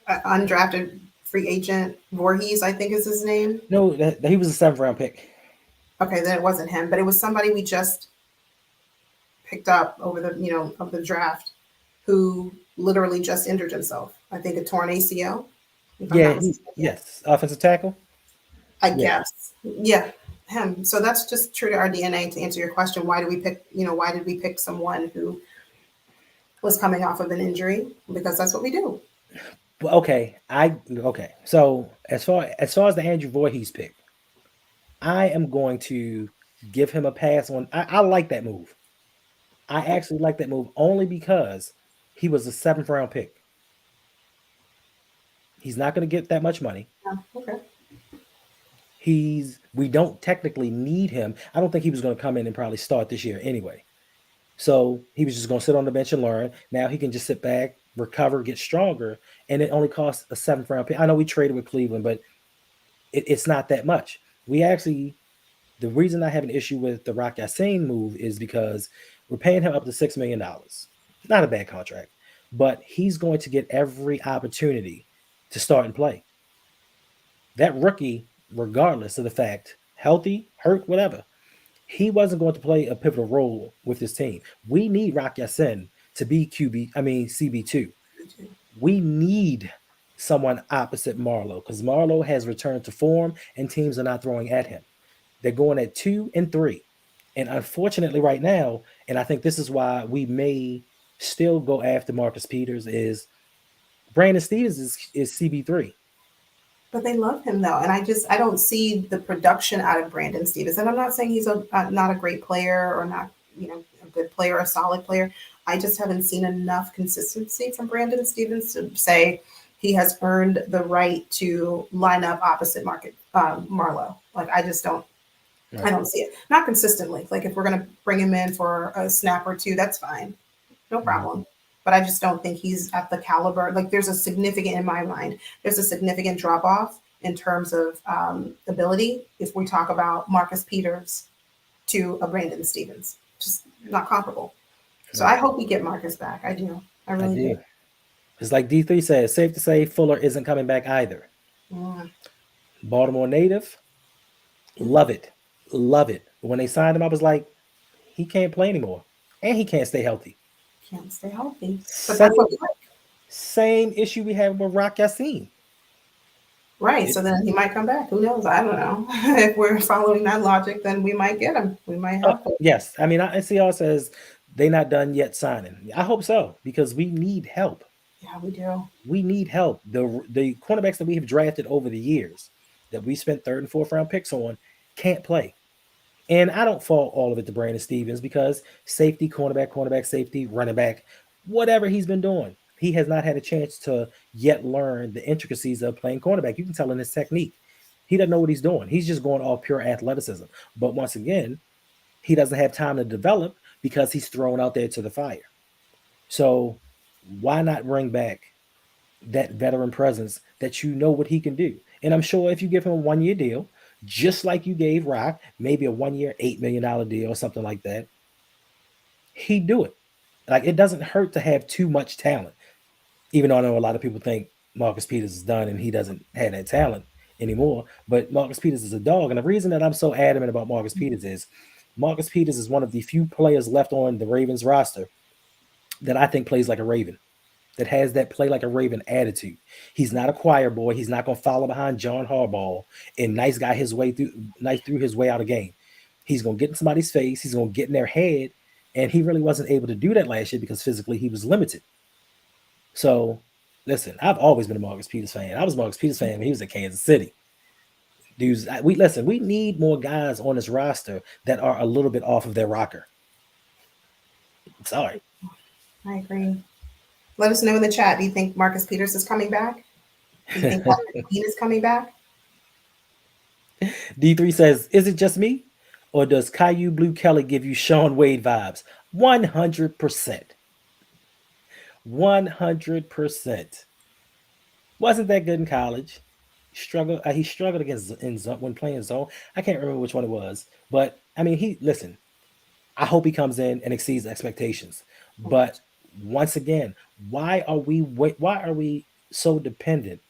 undrafted free agent, Voorhees, I think is his name. no, he was a 7th round pick. Okay, then it wasn't him, but it was somebody we just picked up over of the draft who literally just injured himself. I think a torn ACL, if I'm Yeah, not mistaken. yes, offensive tackle. I Yeah. guess. Yeah, him. So that's just true to our DNA. To answer your question, why did we pick someone who was coming off of an injury? Because that's what we do. Well, okay. So as far as the Andrew Voorhees pick, I am going to give him a pass on. I like that move. I actually like that move only because he was a 7th round pick. He's not going to get that much money. Yeah, okay. We don't technically need him. I don't think he was going to come in and probably start this year anyway. So he was just going to sit on the bench and learn. Now he can just sit back, recover, get stronger, and it only costs a 7th round pick. I know we traded with Cleveland, but it's not that much. The reason I have an issue with the RouG move is because we're paying him up to $6 million. Not a bad contract, but he's going to get every opportunity to start and play. That rookie, regardless of the fact, healthy, hurt, whatever, he wasn't going to play a pivotal role with this team. We need RouG to be CB2. We need someone opposite Marlowe because Marlowe has returned to form and teams are not throwing at him. They're going at 2 and 3. And unfortunately, right now, and I think this is why we may still go after Marcus Peters, is Brandon Stevens is CB3. But they love him though, and I don't see the production out of Brandon Stevens. And I'm not saying he's not a great player or not a good player, a solid player. I just haven't seen enough consistency from Brandon Stevens to say he has earned the right to line up opposite Marlowe. Like I just don't. I Right. don't see it. Not consistently. Like if we're gonna bring him in for a snap or two, that's fine, no Mhm. problem. But I just don't think he's at the caliber. Like there's a significant, in my mind, there's a significant drop off in terms of ability if we talk about Marcus Peters to a Brandon Stevens. Just not comparable. So I Right. hope we get Marcus back. I do. I I really do. do. It's like D3 says, safe to say Fuller isn't coming back either. Mm, Baltimore native, love it. Love it. When they signed him, I was like, he can't play anymore. And he can't stay healthy. can't stay healthy. But Same, that's what we like. same issue we have with RouG. Right. So then he might come back. Who knows? I don't know. If we're following that logic, then we might get him. We might have to. Yes. I mean, NCR says they not done yet signing. I hope so because we need help. Yeah, we do. We need help. The cornerbacks that we have drafted over the years that we spent 3rd and 4th round picks on can't play. And I don't fault all of it to Brandon Stevens because safety, cornerback, safety, running back, whatever he's been doing, he has not had a chance to yet learn the intricacies of playing cornerback. You can tell in his technique. He doesn't know what he's doing. He's just going off pure athleticism. But once again, he doesn't have time to develop because he's thrown out there to the fire. So why not bring back that veteran presence that you know what he can do? And I'm sure if you give him a 1 year deal, just like you gave RouG, maybe a 1 year, $8 million deal or something like that, he'd do it. Like it doesn't hurt to have too much talent. Even though I know a lot of people think Marcus Peters is done and he doesn't have that talent anymore. But Marcus Peters is a dog. And the reason that I'm so adamant about Marcus Peters is Marcus Peters is one of the few players left on the Ravens roster that I think plays like a Raven, that has that play like a Raven attitude. He's not a choir boy. He's not going to follow behind John Harbaugh and nice through his way out of game. He's going to get in somebody's face. He's going to get in their head, and he really wasn't able to do that last year because physically he was limited. So, listen, I've always been a Marcus Peters fan. I was a Marcus Peters fan when he was at Kansas City. Dudes, we need more guys on this roster that are a little bit off of their rocker. Sorry. I agree. Let us know in the chat. Do you think Marcus Peters is coming back? Do you think Patrick Queen is coming back? D3 says, is it just me? Or does Caillou Blue Kelly give you Sean Wade vibes? 100%. 100%. Wasn't that good in college. He struggled against when playing zone. I can't remember which one it was. But, I mean, listen, I hope he comes in and exceeds expectations. But once again, why are we so dependent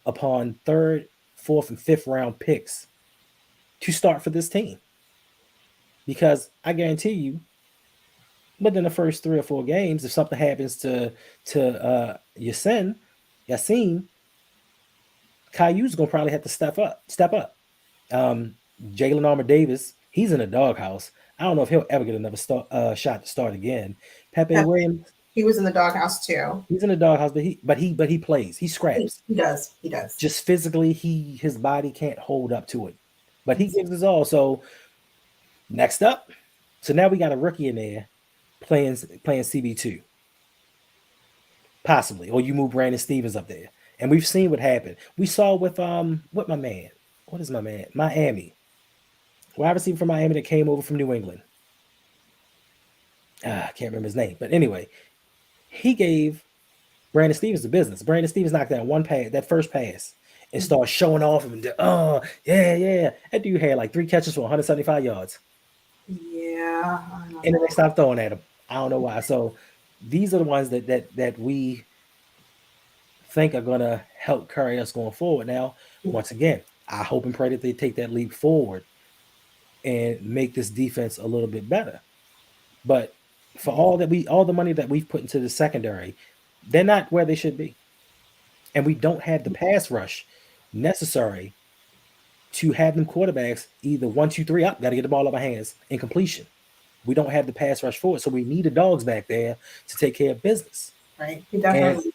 upon third, fourth, and fifth round picks to start for this team? Because I guarantee you, within the first 3 or 4 games, if something happens to Yassine, Caillou's gonna probably have to step up. Jalen Armour Davis, he's in a doghouse. I don't know if he'll ever get another shot to start again. Pepe Williams, he was in the doghouse too. He's in the doghouse, but he plays. He scraps. He does. Just physically, his body can't hold up to it. But he gives his all. So next up, so now we got a rookie in there playing CB2. Possibly. Or you move Brandon Stevens up there. And we've seen what happened. We saw with what is my man? Miami. Wide receiver from Miami that came over from New England. I can't remember his name. But anyway, he gave Brandon Stevens the business. Brandon Stevens knocked down that first pass, and started showing off and yeah. That dude had like 3 catches for 175 yards. Yeah. And then they stopped throwing at him. I don't know why. So these are the ones that we think are going to help carry us going forward. Now, once again, I hope and pray that they take that leap forward and make this defense a little bit better. But for all the money that we've put into the secondary, they're not where they should be. And we don't have the pass rush necessary to have them quarterbacks either 1, 2, 3 up, got to get the ball out of our hands in completion. We don't have the pass rush for it. So we need the dogs back there to take care of business. Right. Definitely.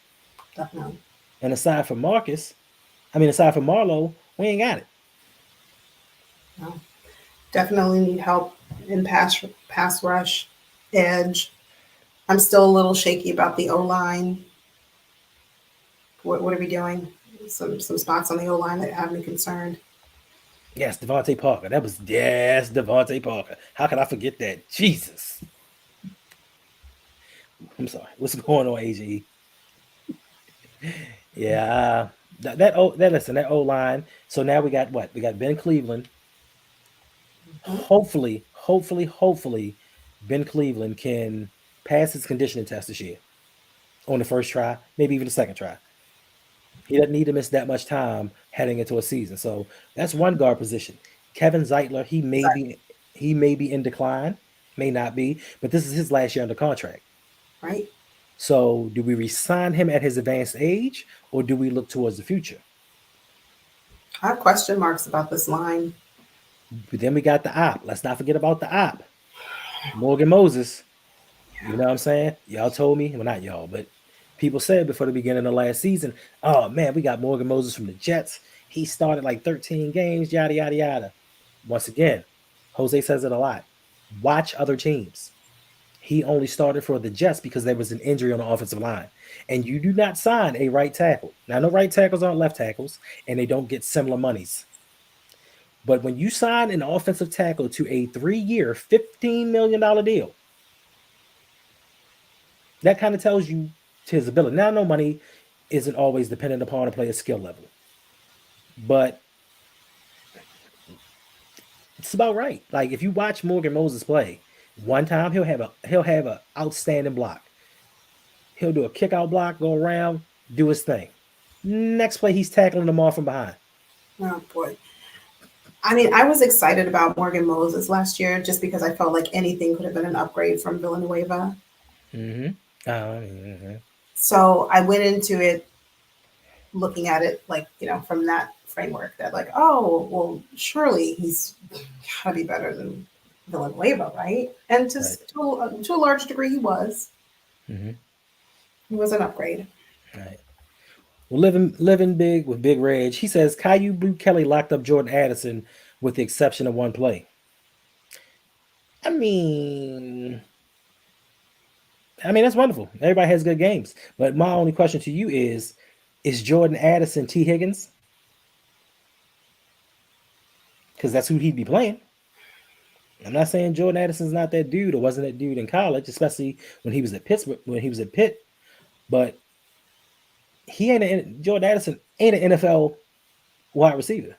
And aside from Marlo, we ain't got it. No. Definitely need help in pass rush, edge. I'm still a little shaky about the O-line. What are we doing? Some spots on the O-line that have me concerned. Yes, Devontae Parker. Devontae Parker. How could I forget that? Jesus. I'm sorry. What's going on, AJ? Yeah, that O-line. So now we got what? We got Ben Cleveland. Hopefully, Ben Cleveland can pass his conditioning test this year on the first try, maybe even the second try. He doesn't need to miss that much time heading into a season. So that's one guard position. Kevin Zeitler, he may be in decline, may not be, but this is his last year under contract. Right. So do we resign him at his advanced age, or do we look towards the future? I have question marks about this line. But then we got the op. Let's not forget about the op. Morgan Moses. You know what I'm saying? Y'all told me, well, not y'all, but people said before the beginning of last season, oh man, we got Morgan Moses from the Jets. He started like 13 games, yada, yada, yada. Once again, Jose says it a lot. Watch other teams. He only started for the Jets because there was an injury on the offensive line. And you do not sign a right tackle. Now, no right tackles aren't left tackles, and they don't get similar monies. But when you sign an offensive tackle to a 3-year, $15 million deal, that kind of tells you to his ability. Now, no money isn't always dependent upon a player's skill level. But it's about right. Like, if you watch Morgan Moses play, one time he'll have a outstanding block. He'll do a kick out block, go around, do his thing. Next play, he's tackling them off from behind. Oh boy. I mean, I was excited about Morgan Moses last year just because I felt like anything could have been an upgrade from Villanueva. Mm-hmm. Mm-hmm. So I went into it looking at it like, from that framework that like, oh, well, surely he's gotta be better than Villanueva, right? And Right. to a large degree, he was. Mm-hmm. He was an upgrade. Right. Well, living big with Big Reg. He says Caillou Blue Kelly locked up Jordan Addison with the exception of one play. I mean, that's wonderful. Everybody has good games. But my only question to you is Jordan Addison T. Higgins? Because that's who he'd be playing. I'm not saying Jordan Addison's not that dude or wasn't that dude in college, especially when he was at Pittsburgh, when he was at Pitt. But Jordan Addison ain't an NFL wide receiver.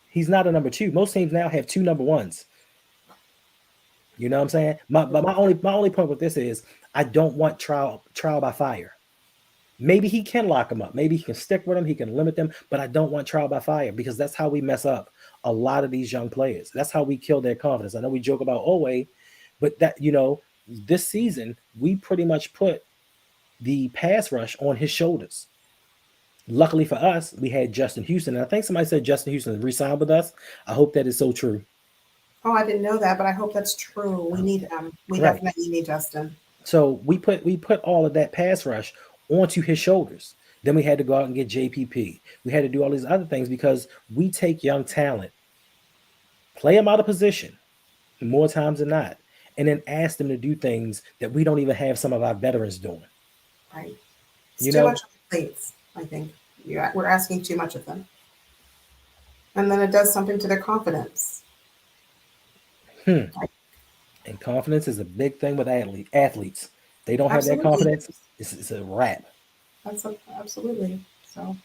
He's not a number two. Most teams now have two number ones. You know what I'm saying? But my only point with this is I don't want trial by fire. Maybe he can lock him up. Maybe he can stick with him. He can limit them. But I don't want trial by fire because that's how we mess up a lot of these young players. That's how we kill their confidence. I know we joke about Owe, but that this season we pretty much put the pass rush on his shoulders. Luckily for us, we had Justin Houston, and I think somebody said Justin Houston re-signed with us. I hope that is so true. Oh, I didn't know that, but I hope that's true. We need him. We Right. definitely need Justin. So we put all of that pass rush onto his shoulders. Then we had to go out and get JPP. We had to do all these other things because we take young talent, play them out of position more times than not, and then ask them to do things that we don't even have some of our veterans doing. Right. It's You too know, much on the plates, I think. We're asking too much of them. And then it does something to their confidence. and confidence is a big thing with athletes. They don't have that Absolutely. confidence. It's a wrap. Absolutely. So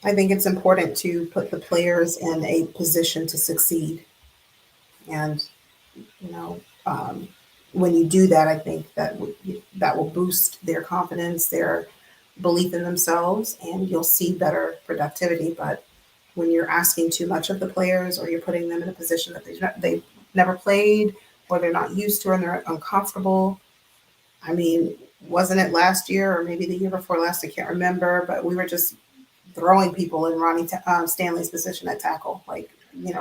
I think it's important to put the players in a position to succeed. And, you know, when you do that, I think that will boost their confidence, their belief in themselves, and you'll see better productivity. But when you're asking too much of the players or you're putting them in a position that they've never played or they're not used to and they're uncomfortable. I mean, wasn't it last year or maybe the year before last? I can't remember, but we were just throwing people in Stanley's position at tackle, like,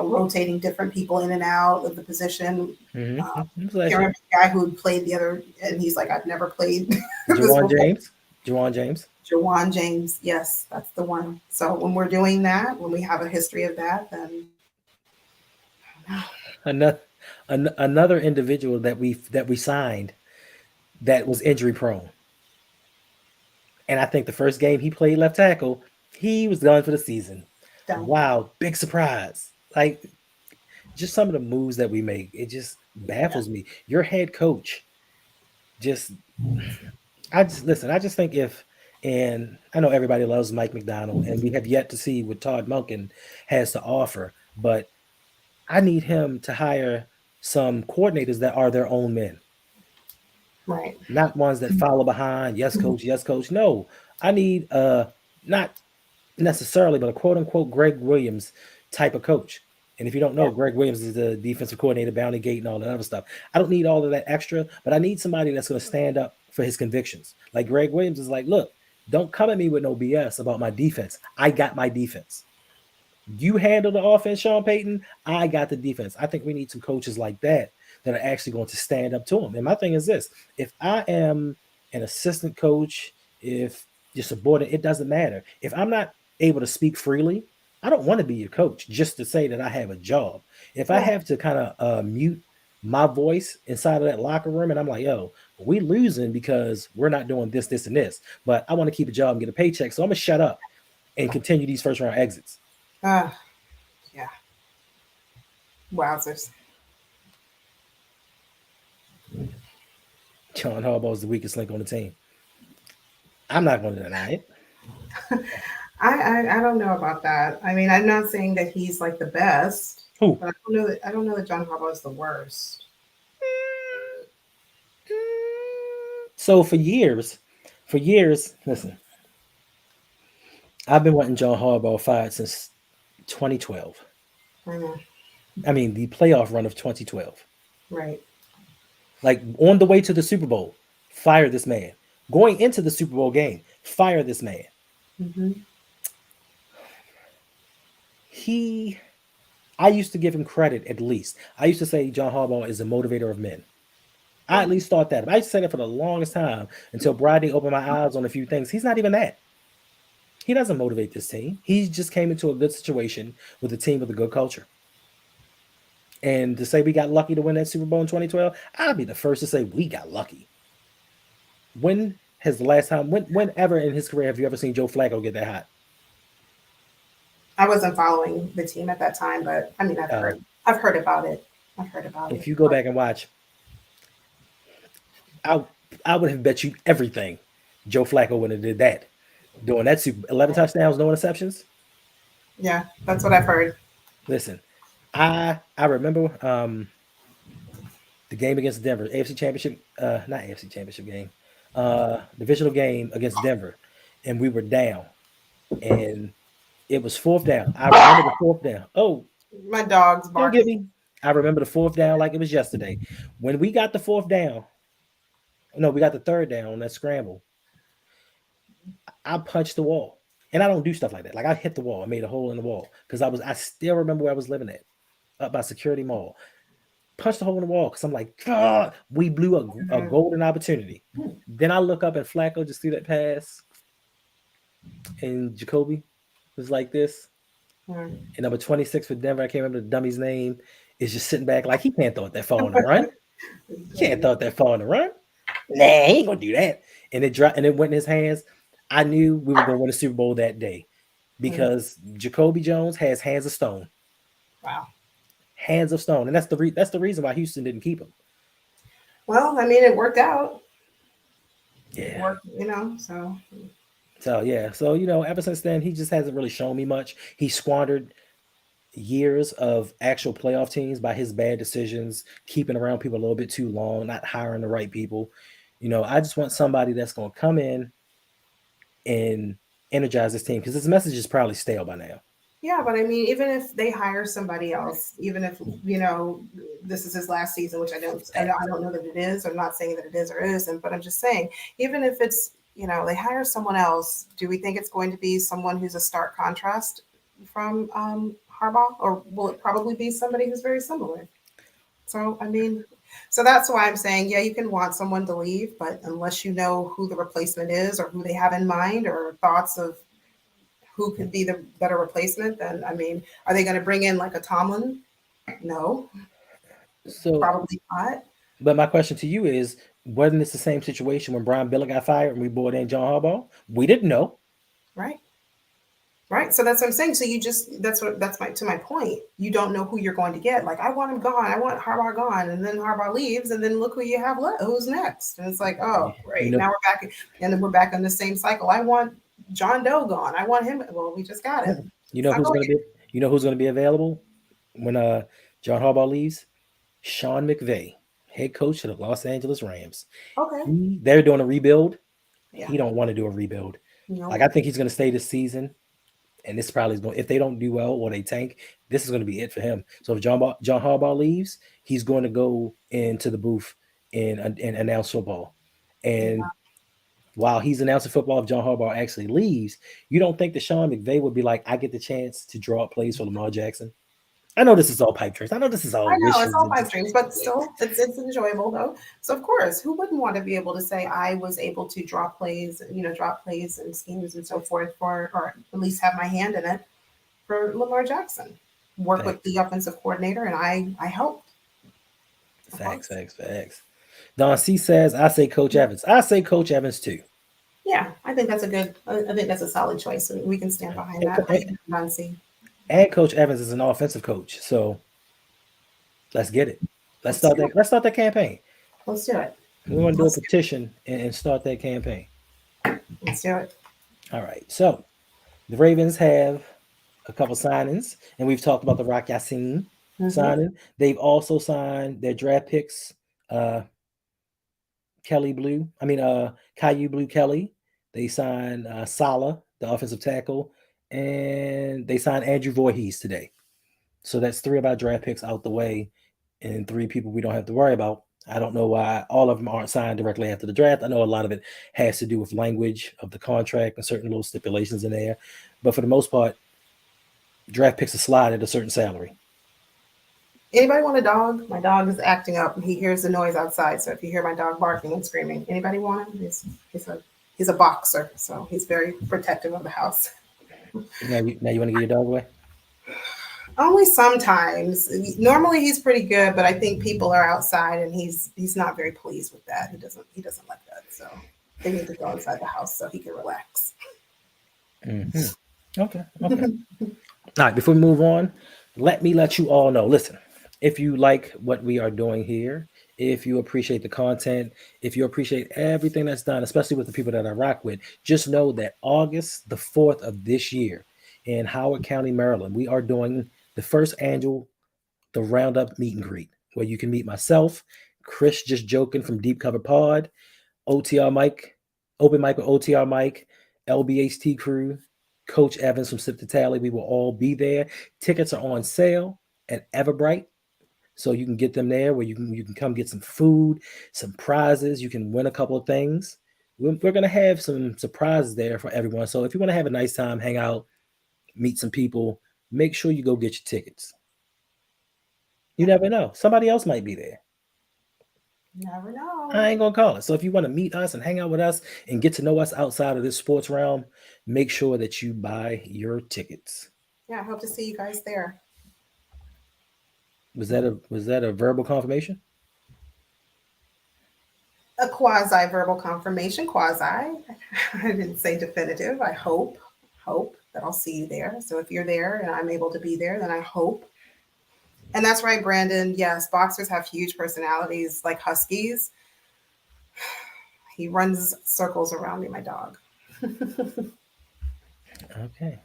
rotating different people in and out of the position. Mm-hmm. I can't remember the guy who played the other, and he's like, I've never played this Jawan before. James. Jawan James. Jawan James. Yes, that's the one. So when we're doing that, when we have a history of that, then Another individual that we signed that was injury prone. And I think the first game he played left tackle, he was done for the season. done. Wow, big surprise. Like just some of the moves that we make, it just baffles me. Your head coach just I just think and I know everybody loves Mike McDonald, and we have yet to see what Todd Monken has to offer, but I need him to hire some coordinators that are their own men, Right. not ones that follow behind. Yes, coach. Yes, coach. No, I need not necessarily, but a quote unquote Greg Williams type of coach. And if you don't know, Yeah. Greg Williams is the defensive coordinator, Bounty Gate, and all that other stuff. I don't need all of that extra, but I need somebody that's going to stand up for his convictions. Like Greg Williams is like, look, don't come at me with no BS about my defense. I got my defense. You handle the offense, Sean Payton. I got the defense. I think we need some coaches like that that are actually going to stand up to him. And my thing is this: if I am an assistant coach, if you're subordinate, it doesn't matter. If I'm not able to speak freely, I don't want to be your coach just to say that I have a job. If I Yeah. have to kind of mute my voice inside of that locker room and I'm like, yo, we losing because we're not doing this, this, and this, but I want to keep a job and get a paycheck. So I'm going to shut up and continue these first round exits. Yeah. Wowzers. John Harbaugh is the weakest link on the team. I'm not going to deny it. I don't know about that. I mean, I'm not saying that he's like the best, Who? but I don't know that John Harbaugh is the worst. So for years, listen, I've been wanting John Harbaugh fired since 2012. I know. I mean, the playoff run of 2012. Right. Like on the way to the Super Bowl, fire this man. Going into the Super Bowl game, fire this man. Mm-hmm. He, I used to give him credit at least. I used to say John Harbaugh is a motivator of men. I at least thought that. I used to say that for the longest time until Brodney opened my eyes on a few things. He's not even that. He doesn't motivate this team. He just came into a good situation with a team with a good culture. And to say we got lucky to win that Super Bowl in 2012, I'll be the first to say we got lucky. When has the last time, whenever in his career, have you ever seen Joe Flacco get that hot? I wasn't following the team at that time, but I mean, Uh, I've heard about it. I've heard about if it. you go back and watch, I I would have bet you everything Joe Flacco would have did that. Doing that Super 11 touchdowns, no interceptions. Yeah, that's what I've heard. Listen, I remember the game against Denver, AFC Championship, not AFC Championship game, divisional game against Denver, and we were down, and it was fourth down. I remember the fourth down. Oh, My dog's don't get barking. me. I remember the fourth down like it was yesterday. When we got the fourth down, no, we got the third down on that scramble. I punched the wall, and I don't do stuff like that. Like I hit the wall, I made a hole in the wall because I still remember where I was living at, up by Security Mall. Punched a hole in the wall because I'm like, God, we blew a Mhm. golden opportunity. Then I look up and Flacco just threw that pass, and Jacoby was like this. Mhm. And number 26 for Denver, I can't remember the dummy's name, is just sitting back like he can't throw it that far on the run. He can't throw it that far on the run. Nah, he ain't gonna do that. And it dropped and it went in his hands. I knew we were gonna win the Super Bowl that day Mhm. because Jacoby Jones has hands of stone. Wow. Hands of stone. And that's the reason why Houston didn't keep him. Well, I mean, it worked out. It Yeah. worked, so So yeah. So ever since then, he just hasn't really shown me much. He squandered years of actual playoff teams by his bad decisions, keeping around people a little bit too long, not hiring the right people. I just want somebody that's going to come in and energize this team because this message is probably stale by now. yeah, but I mean, even if they hire somebody else, even if this is his last season, which I don't know that it is. I'm not saying that it is or isn't, but I'm just saying, even if it's they hire someone else, do we think it's going to be someone who's a stark contrast from Harbaugh, or will it probably be somebody who's very similar? So I mean, so that's why I'm saying, yeah, you can want someone to leave, but unless you know who the replacement is or who they have in mind or thoughts of who could be the better replacement, then I mean, are they going to bring in like a Tomlin? No, So, probably not. but my question to you is, wasn't this the same situation when Brian Billick got fired and we brought in John Harbaugh? We didn't know. Right. Right. So that's what I'm saying. So you just that's my point. You don't know who you're going to get. Like I want him gone. I want Harbaugh gone, and then Harbaugh leaves, and then look who you have left. Who's next? And it's like, oh, You great. know, Now we're back, and then we're back in the same cycle. I want John Doe gone. I want him. Well, we just got him. you It's know not who's going. going to be. You know who's going to be available when John Harbaugh leaves? Sean McVay, head coach of the Los Angeles Rams. Okay. They're doing a rebuild. Yeah. He don't want to do a rebuild. Like No. I think he's going to stay this season, and this probably is going. If they don't do well or they tank, this is going to be it for him. So if John Harbaugh leaves, he's going to go into the booth and announce football. And Yeah. while he's announcing football, if John Harbaugh actually leaves, you don't think that Sean McVay would be like, I get the chance to draw up plays for Lamar Jackson? I know this is all pipe dreams. I know this is all I know it's wishes all and pipe just dreams, but still, it's enjoyable though. So of course, who wouldn't want to be able to say I was able to draw plays and schemes and so forth for, or at least have my hand in it for Lamar Jackson. Work with facts, the offensive coordinator, and I helped, of facts, course. facts, facts. Don C says, I say Coach Evans. I say Coach Evans too. Yeah, I think that's a good. I think that's a solid choice, and we can stand behind And, that. I think Nancy. and Coach Evans is an offensive coach. So let's get it. Let's Let's start do that. it. Let's start that campaign. Let's do it. We want to do a Let's petition and start that campaign. let's do it. All right. So the Ravens have a couple signings, and we've talked about the Rock Yassin Hmm. signing. They've also signed their draft picks, uh, Kelly Blue. I mean, Caillou Blue Kelly. They signed Sala, the offensive tackle, and they signed Andrew Voorhees today. So that's 3 of our draft picks out the way and 3 people we don't have to worry about. I don't know why all of them aren't signed directly after the draft. I know a lot of it has to do with language of the contract and certain little stipulations in there. But for the most part, draft picks are slide at a certain salary. Anybody want a dog? My dog is acting up and he hears the noise outside. So if you hear my dog barking and screaming, anybody want him? He's a boxer, so he's very protective of the house. Now you want to give your dog away? Only sometimes. Normally he's pretty good, but I think people are outside and he's not very pleased with that. He doesn't like that. So they need to go inside the house so he can relax. Mm-hmm. Okay. All right, before we move on, let me let you all know. Listen, if you like what we are doing here, if you appreciate the content, if you appreciate everything that's done, especially with the people that I rock with, just know that August the 4th of this year in Howard County, Maryland, we are doing the first annual The Roundup meet and greet, where you can meet myself, Chris Just Joking from Deep Cover Pod, OTR Mike, Open Mic with OTR Mike, LBHT Crew, Coach Evans from Sip to Tally. We will all be there. Tickets are on sale at Everbright, so you can get them there where you can come get some food, some prizes. You can win a couple of things. We're going to have some surprises there for everyone. So if you want to have a nice time, hang out, meet some people, make sure you go get your tickets. You never know. Somebody else might be there. Never know. I ain't going to call it. So if you want to meet us and hang out with us and get to know us outside of this sports realm, make sure that you buy your tickets. Yeah, I hope to see you guys there. Was that a verbal confirmation? A quasi-verbal confirmation, quasi. I didn't say definitive. I hope that I'll see you there. So if you're there and I'm able to be there, then I hope. And that's right, Brandon. Yes, boxers have huge personalities like huskies. He runs circles around me, my dog. Okay.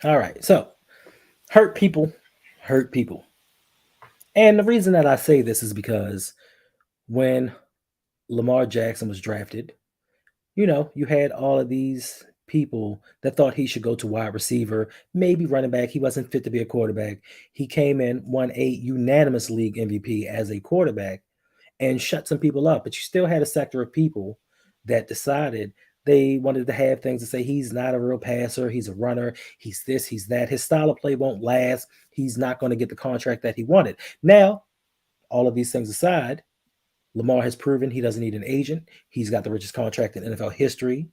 All right. So hurt people. And the reason that I say this is because when Lamar Jackson was drafted, you had all of these people that thought he should go to wide receiver, maybe running back. He wasn't fit to be a quarterback. He came in, won a unanimous league MVP as a quarterback and shut some people up. But you still had a sector of people that decided they wanted to have things to say he's not a real passer. He's a runner. He's this, he's that. His style of play won't last. He's not going to get the contract that he wanted. Now, all of these things aside, Lamar has proven he doesn't need an agent. He's got the richest contract in NFL history.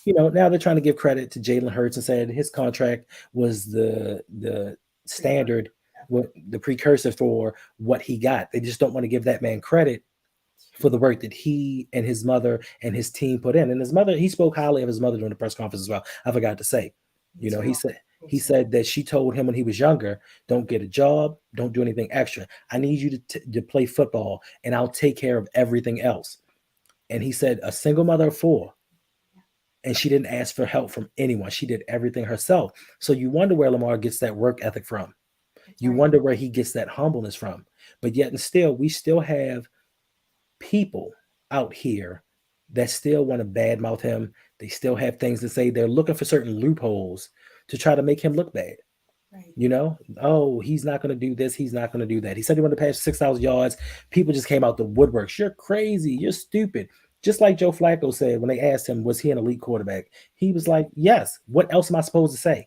Now they're trying to give credit to Jalen Hurts and said his contract was the standard, the precursor for what he got. They just don't want to give that man credit for the work that he and his mother and his team put in. And his mother, he spoke highly of his mother during the press conference as well. I forgot to say, he said that she told him when he was younger, don't get a job, don't do anything extra. I need you to play football and I'll take care of everything else. And he said a single mother of 4, and she didn't ask for help from anyone. She did everything herself. So you wonder where Lamar gets that work ethic from. You wonder where he gets that humbleness from. But yet and still, we still have people out here that still want to badmouth him. They still have things to say. They're looking for certain loopholes to try to make him look bad. Right. Oh, he's not going to do this. He's not going to do that. He said he wanted to pass 6,000 yards. People just came out the woodworks. You're crazy. You're stupid. Just like Joe Flacco said when they asked him, was he an elite quarterback? He was like, yes. What else am I supposed to say?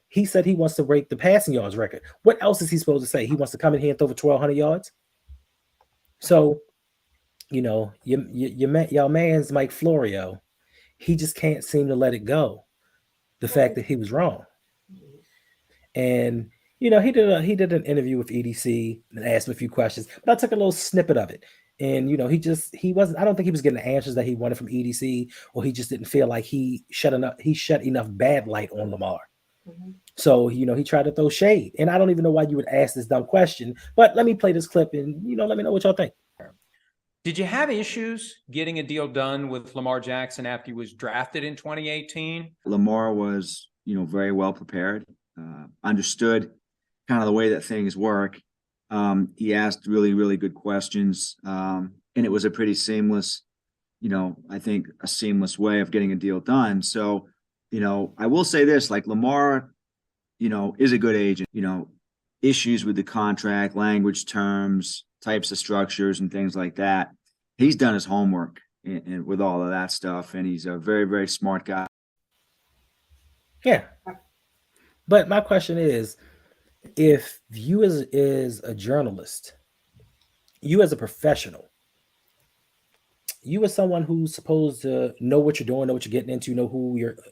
He said he wants to break the passing yards record. What else is he supposed to say? He wants to come in here and throw for 1,200 yards? So, your man's Mike Florio, he just can't seem to let it go. The fact that he was wrong. And, he did an interview with EDC and asked him a few questions, but I took a little snippet of it. And, I don't think he was getting the answers that he wanted from EDC, or he just didn't feel like he shed enough bad light on Lamar. Mm-hmm. So, he tried to throw shade. And I don't even know why you would ask this dumb question, but let me play this clip and, let me know what y'all think. Did you have issues getting a deal done with Lamar Jackson after he was drafted in 2018? Lamar was, very well prepared, understood kind of the way that things work. He asked really, really good questions. And it was a pretty seamless, I think a seamless way of getting a deal done. So, I will say this, like Lamar is a good agent. Issues with the contract, language, terms, types of structures, and things like that. He's done his homework and with all of that stuff, and he's a very, very smart guy. Yeah. But my question is, if you is a journalist, you as a professional, you as someone who's supposed to know what you're doing, know what you're getting into, know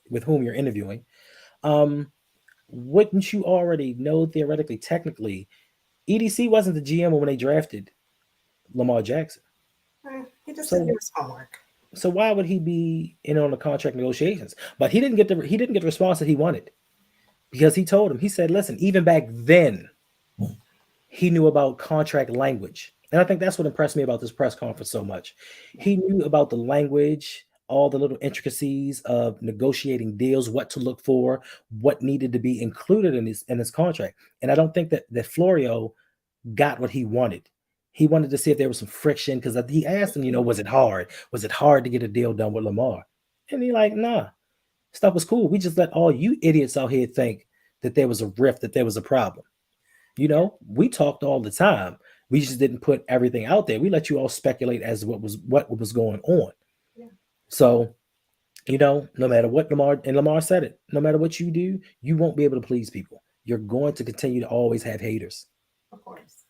with whom you're interviewing, wouldn't you already know theoretically, technically, EDC wasn't the GM when they drafted Lamar Jackson? He just didn't do his homework. So why would he be in on the contract negotiations? But he didn't get the response that he wanted, because he told him, he said, listen, even back then, he knew about contract language. And I think that's what impressed me about this press conference so much. He knew about the language, all the little intricacies of negotiating deals, what to look for, what needed to be included in his contract. And I don't think that Florio got what he wanted. He wanted to see if there was some friction, because he asked him, was it hard? Was it hard to get a deal done with Lamar? And he like, nah, stuff was cool. We just let all you idiots out here think that there was a rift, that there was a problem. We talked all the time. We just didn't put everything out there. We let you all speculate as what was going on. Yeah. So, no matter what Lamar said it, no matter what you do, you won't be able to please people. You're going to continue to always have haters. Of course.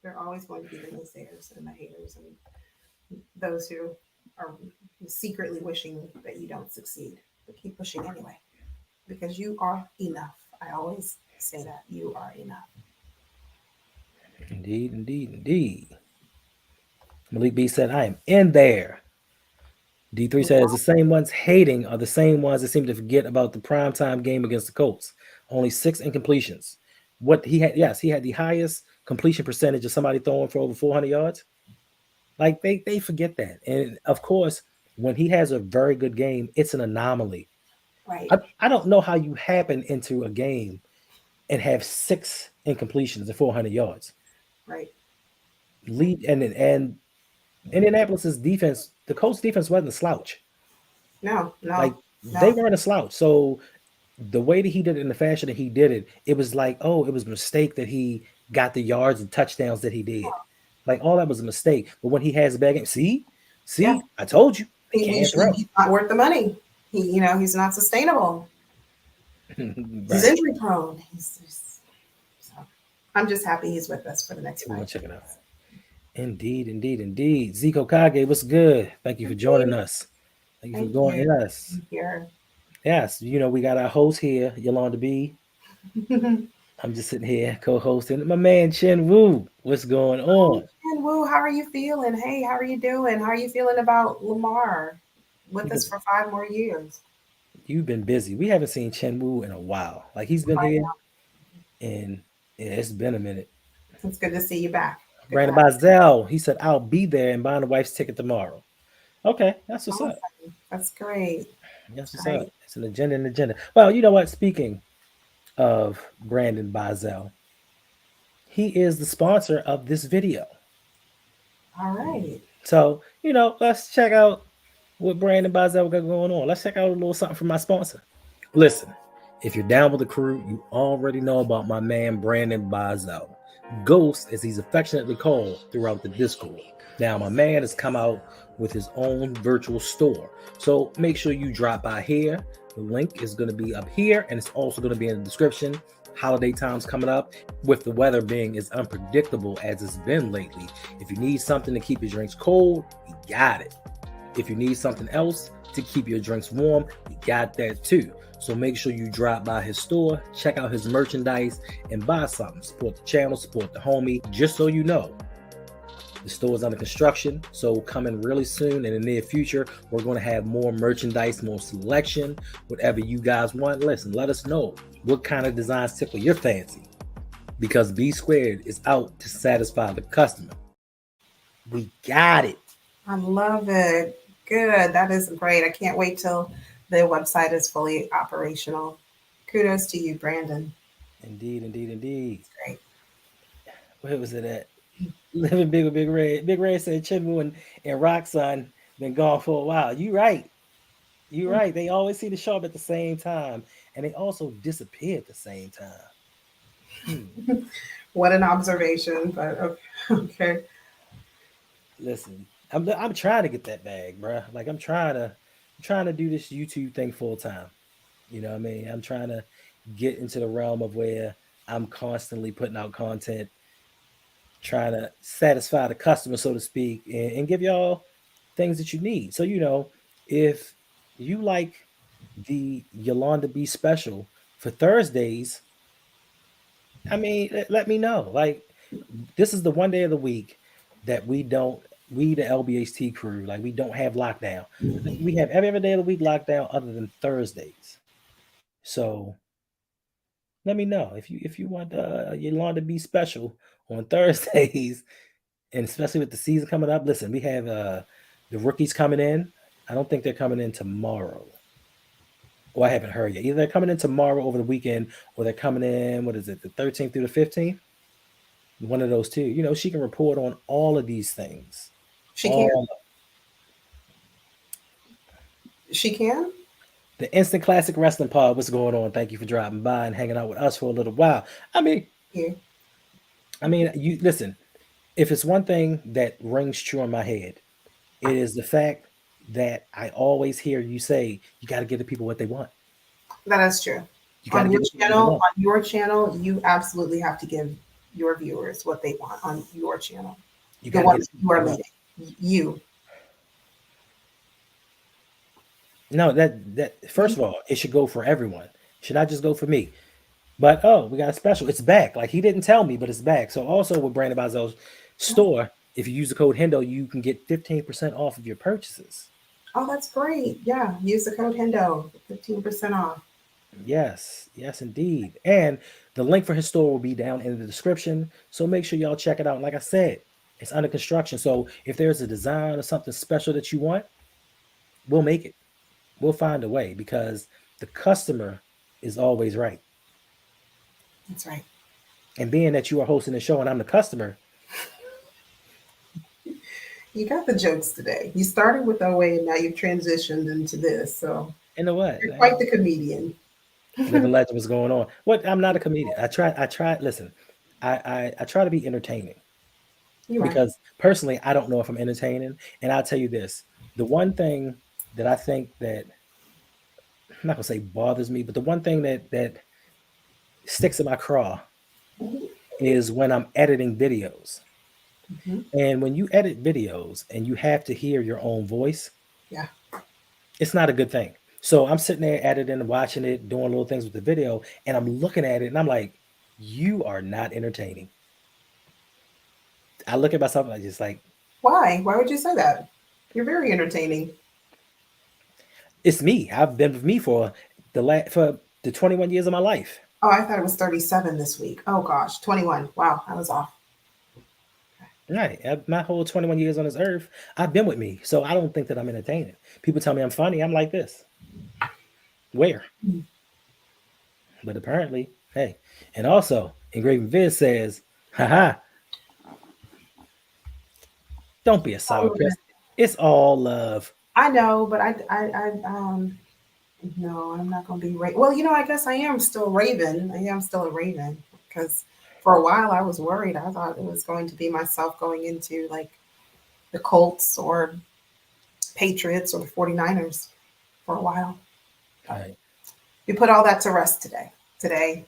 There are always going to be the naysayers and the haters and those who are secretly wishing that you don't succeed, but keep pushing anyway, because you are enough. I always say that you are enough. Indeed. Malik B said, I am in there. D3 says the same ones hating are the same ones that seem to forget about the primetime game against the Colts. Only 6 incompletions. What he had, he had the highest completion percentage of somebody throwing for over 400 yards. Like they forget that. And of course, when he has a very good game, it's an anomaly. Right. I don't know how you happen into a game and have 6 incompletions and 400 yards. Right. And Indianapolis's defense, the Colts defense wasn't a slouch. No. They weren't a slouch. So the way that he did it in the fashion that he did it, it was like, it was a mistake that he got the yards and touchdowns that he did. Like all that was a mistake. But when he has a bad game, see, I told you, he's not worth the money. He's not sustainable. Right. He's injury prone. I'm just happy he's with us for the next fight. Check it out. Indeed. Zico Kage, what's good? Thank you for joining us. Thank you for joining us. Here. Yes, we got our host here, Yolanda B. I'm just sitting here co-hosting. My man Chen Wu, what's going on? Chen Wu, how are you feeling? Hey, how are you doing? How are you feeling about Lamar with us for 5 more years? You've been busy. We haven't seen Chen Wu in a while. Like he's been here, and it's been a minute. It's good to see you back. Brandon Bazell, he said, I'll be there and buying the wife's ticket tomorrow. Okay, that's what's up. That's great. That's what's up. It's an agenda. Well, you know what? Speaking of Brandon Bazell, he is the sponsor of this video. All right. So, let's check out what Brandon Bazell got going on. Let's check out a little something from my sponsor. Listen, if you're down with the crew, you already know about my man Brandon Bazell. Ghost, as he's affectionately called throughout the Discord. Now, my man has come out with his own virtual store. So make sure you drop by here. The link is going to be up here, and it's also going to be in the description. Holiday time's coming up. With the weather being as unpredictable as it's been lately, if you need something to keep your drinks cold, you got it. If you need something else to keep your drinks warm, you got that too. So make sure you drop by his store, check out his merchandise, and buy something. Support the channel, support the homie. Just so you know, the store is under construction, so coming really soon in the near future, we're going to have more merchandise, more selection, whatever you guys want. Listen, let us know what kind of designs tickle your fancy, because B Squared is out to satisfy the customer. We got it. I love it. Good. That is great. I can't wait till the website is fully operational. Kudos to you, Brandon. Indeed. It's great. Where was it at? Living big with Big Red. Big Red said Chinwu and Roxanne been gone for a while. You right. They always see the show up at the same time. and they also disappear at the same time. What an observation, but okay. Okay. Listen, I'm trying to get that bag, bruh. Like I'm trying to do this YouTube thing full time. You know what I mean? I'm trying to get into the realm of where I'm constantly putting out content, trying to satisfy the customer, so to speak, and give y'all things that you need. So, if you like the Yolanda B special for Thursdays, I mean, let me know. Like, this is the one day of the week that we the LBHT crew, like, we don't have lockdown. We have every other day of the week lockdown other than Thursdays. So let me know if you want Yolanda B special on Thursdays, and especially with the season coming up. Listen, we have the rookies coming in. I don't think they're coming in tomorrow. Or I haven't heard yet. Either they're coming in tomorrow over the weekend, or they're coming in, what is it, the 13th through the 15th? One of those two. She can report on all of these things. She can. All She can. the Instant Classic Wrestling Pod. What's going on? Thank you for dropping by and hanging out with us for a little while. I mean, Yeah. you listen. If it's one thing that rings true in my head, it is the fact that I always hear you say you got to give the people what they want. That is true. You got to On give your the people what they channel, want. on your channel, you absolutely have to give your viewers what they want on your channel. You The got to ones give you are what they want. leading. You. No, that first of all, it should go for everyone. It should not just go for me. But we got a special. It's back. Like, he didn't tell me, but it's back. So also with Brandon Bazel's store, if you use the code Hendo, you can get 15% off of your purchases. Oh, that's great. Yeah. Use the code Hendo, 15% off. Yes, yes, indeed. And the link for his store will be down in the description. So make sure y'all check it out. Like I said, it's under construction. So if there's a design or something special that you want, we'll make it. We'll find a way, because the customer is always right. That's right. And being that you are hosting the show and I'm the customer, You got the jokes today. You started with OA and now you've transitioned into this. So you know what? you're quite the comedian. Living legend, what's going on? What? I'm not a comedian. I try. Listen, I try to be entertaining, You are. because personally, I don't know if I'm entertaining. And I'll tell you this: the one thing that I think that, I'm not gonna say bothers me, but the one thing that sticks in my craw is when I'm editing videos. Mhm. And when you edit videos and you have to hear your own voice, Yeah. it's not a good thing. So I'm sitting there editing and watching it, doing little things with the video, and I'm looking at it and I'm like, you are not entertaining. I look at myself and I just like, Why? Why would you say that? You're very entertaining. it's me. I've been with me for the 21 years of my life. Oh, I thought it was 37 this week. Oh gosh, 21. Wow, I was off. Right. My whole 21 years on this earth, I've been with me. So I don't think that I'm entertaining. People tell me I'm funny. I'm like this. Where? But apparently, hey. And also, Engraving Viz says, haha, don't be a sour Chris. It's all love. I know, but no, I'm not going to be Well, I guess I am still Raven. I am still a Raven, because for a while I was worried. I thought it was going to be myself going into like the Colts or Patriots or the 49ers for a while. Right. We put all that to rest today. Today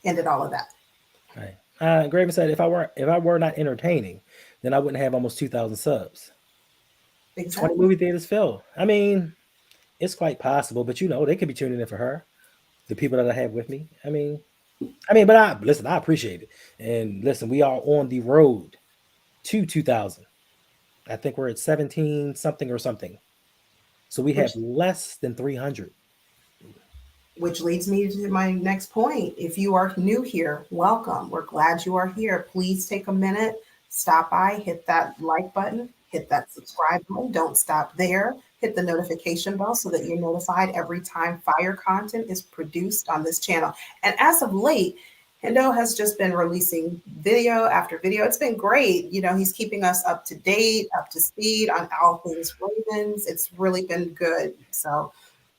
ended all of that. Right. Graven said, if I were not entertaining, then I wouldn't have almost 2,000 subs. Exactly. 20 movie theaters filled. I mean, it's quite possible, but they could be tuning in for her. The people that I have with me. I mean, but I appreciate it. And listen, we are on the road to 2,000. I think we're at 17 something or something. So we have less than 300. Which leads me to my next point. If you are new here, welcome. We're glad you are here. Please take a minute, stop by, hit that like button, hit that subscribe button. Don't stop there. Hit the notification bell so that you're notified every time fire content is produced on this channel. And as of late, Hendo has just been releasing video after video. It's been great. He's keeping us up to date, up to speed on all things Ravens. It's really been good. So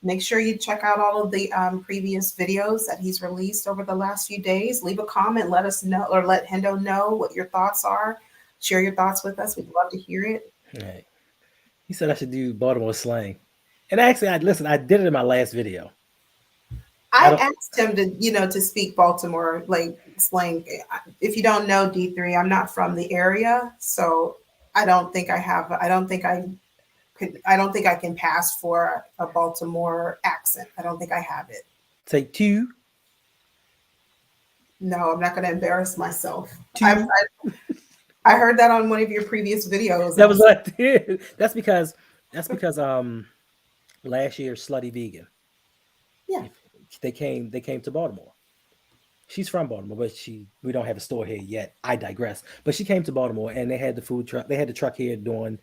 Make sure you check out all of the previous videos that he's released over the last few days. Leave a comment, let us know, or let Hendo know what your thoughts are. Share your thoughts with us. We'd love to hear it. Right. He said I should do Baltimore slang. And actually, I did it in my last video. I asked him to speak Baltimore like slang. If you don't know D3, I'm not from the area, so I don't think I have. I don't think I can pass for a Baltimore accent. I don't think I have it. Take two. No, I'm not going to embarrass myself. Two. I heard that on one of your previous videos. That was what I did. That's because last year Slutty Vegan. Yeah. They came to Baltimore. She's from Baltimore, but we don't have a store here yet. I digress. But she came to Baltimore and they had the food truck. They had the truck here doing,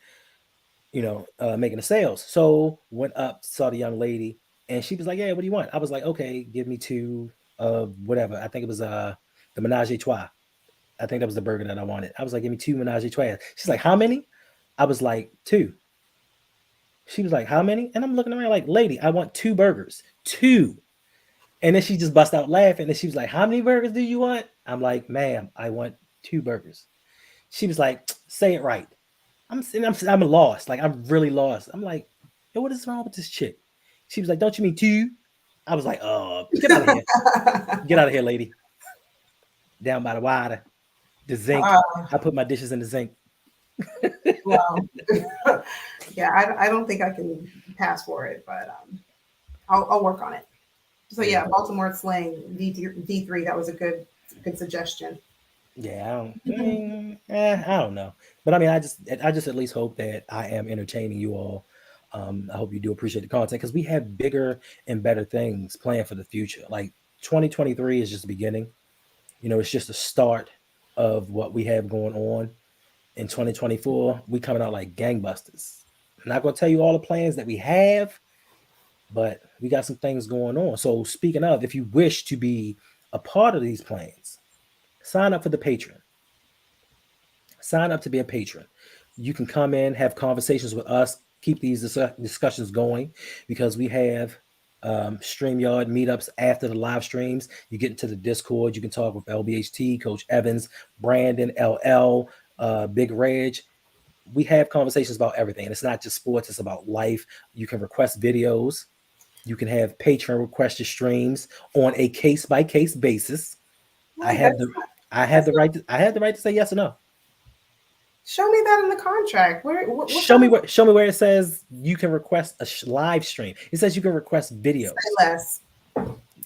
making the sales. So went up, saw the young lady, and she was like, "Yeah, what do you want?" I was like, "Okay, give me two of whatever." I think it was the Menage a Trois. I think that was the burger that I wanted. I was like, "Give me two Menage a Trois." She's like, "How many?" I was like, "Two." She was like, "How many?" And I'm looking around like, "Lady, I want two burgers. Two." And then she just bust out laughing. And she was like, "How many burgers do you want?" I'm like, "Ma'am, I want two burgers." She was like, "Say it right." I'm lost. Like, I'm really lost. I'm like, "Yo, what is wrong with this chick?" She was like, "Don't you mean two?" I was like, get out of here. Get out of here, lady. Down by the water. The zinc. I put my dishes in the zinc. Well, yeah, I don't think I can pass for it, but I'll work on it. So yeah, Baltimore slang D3. That was a good suggestion. Yeah, I don't know, but I mean, I just at least hope that I am entertaining you all. I hope you do appreciate the content because we have bigger and better things planned for the future. Like 2023 is just the beginning. It's just the start of what we have going on. In 2024, we coming out like gangbusters. I'm not gonna tell you all the plans that we have, but we got some things going on. So speaking of, if you wish to be a part of these plans, sign up for the Patreon. Sign up to be a patron. You can come in, have conversations with us, keep these discussions going because we have StreamYard meetups after the live streams. You get into the Discord. You can talk with LBHT, Coach Evans, Brandon, LL, Big Reg. We have conversations about everything. And it's not just sports, it's about life. You can request videos. You can have patron requested streams on a case-by-case basis. I have the right to say yes or no. Show me that in the contract. Show me where it says you can request a live stream. It says you can request videos. Say less.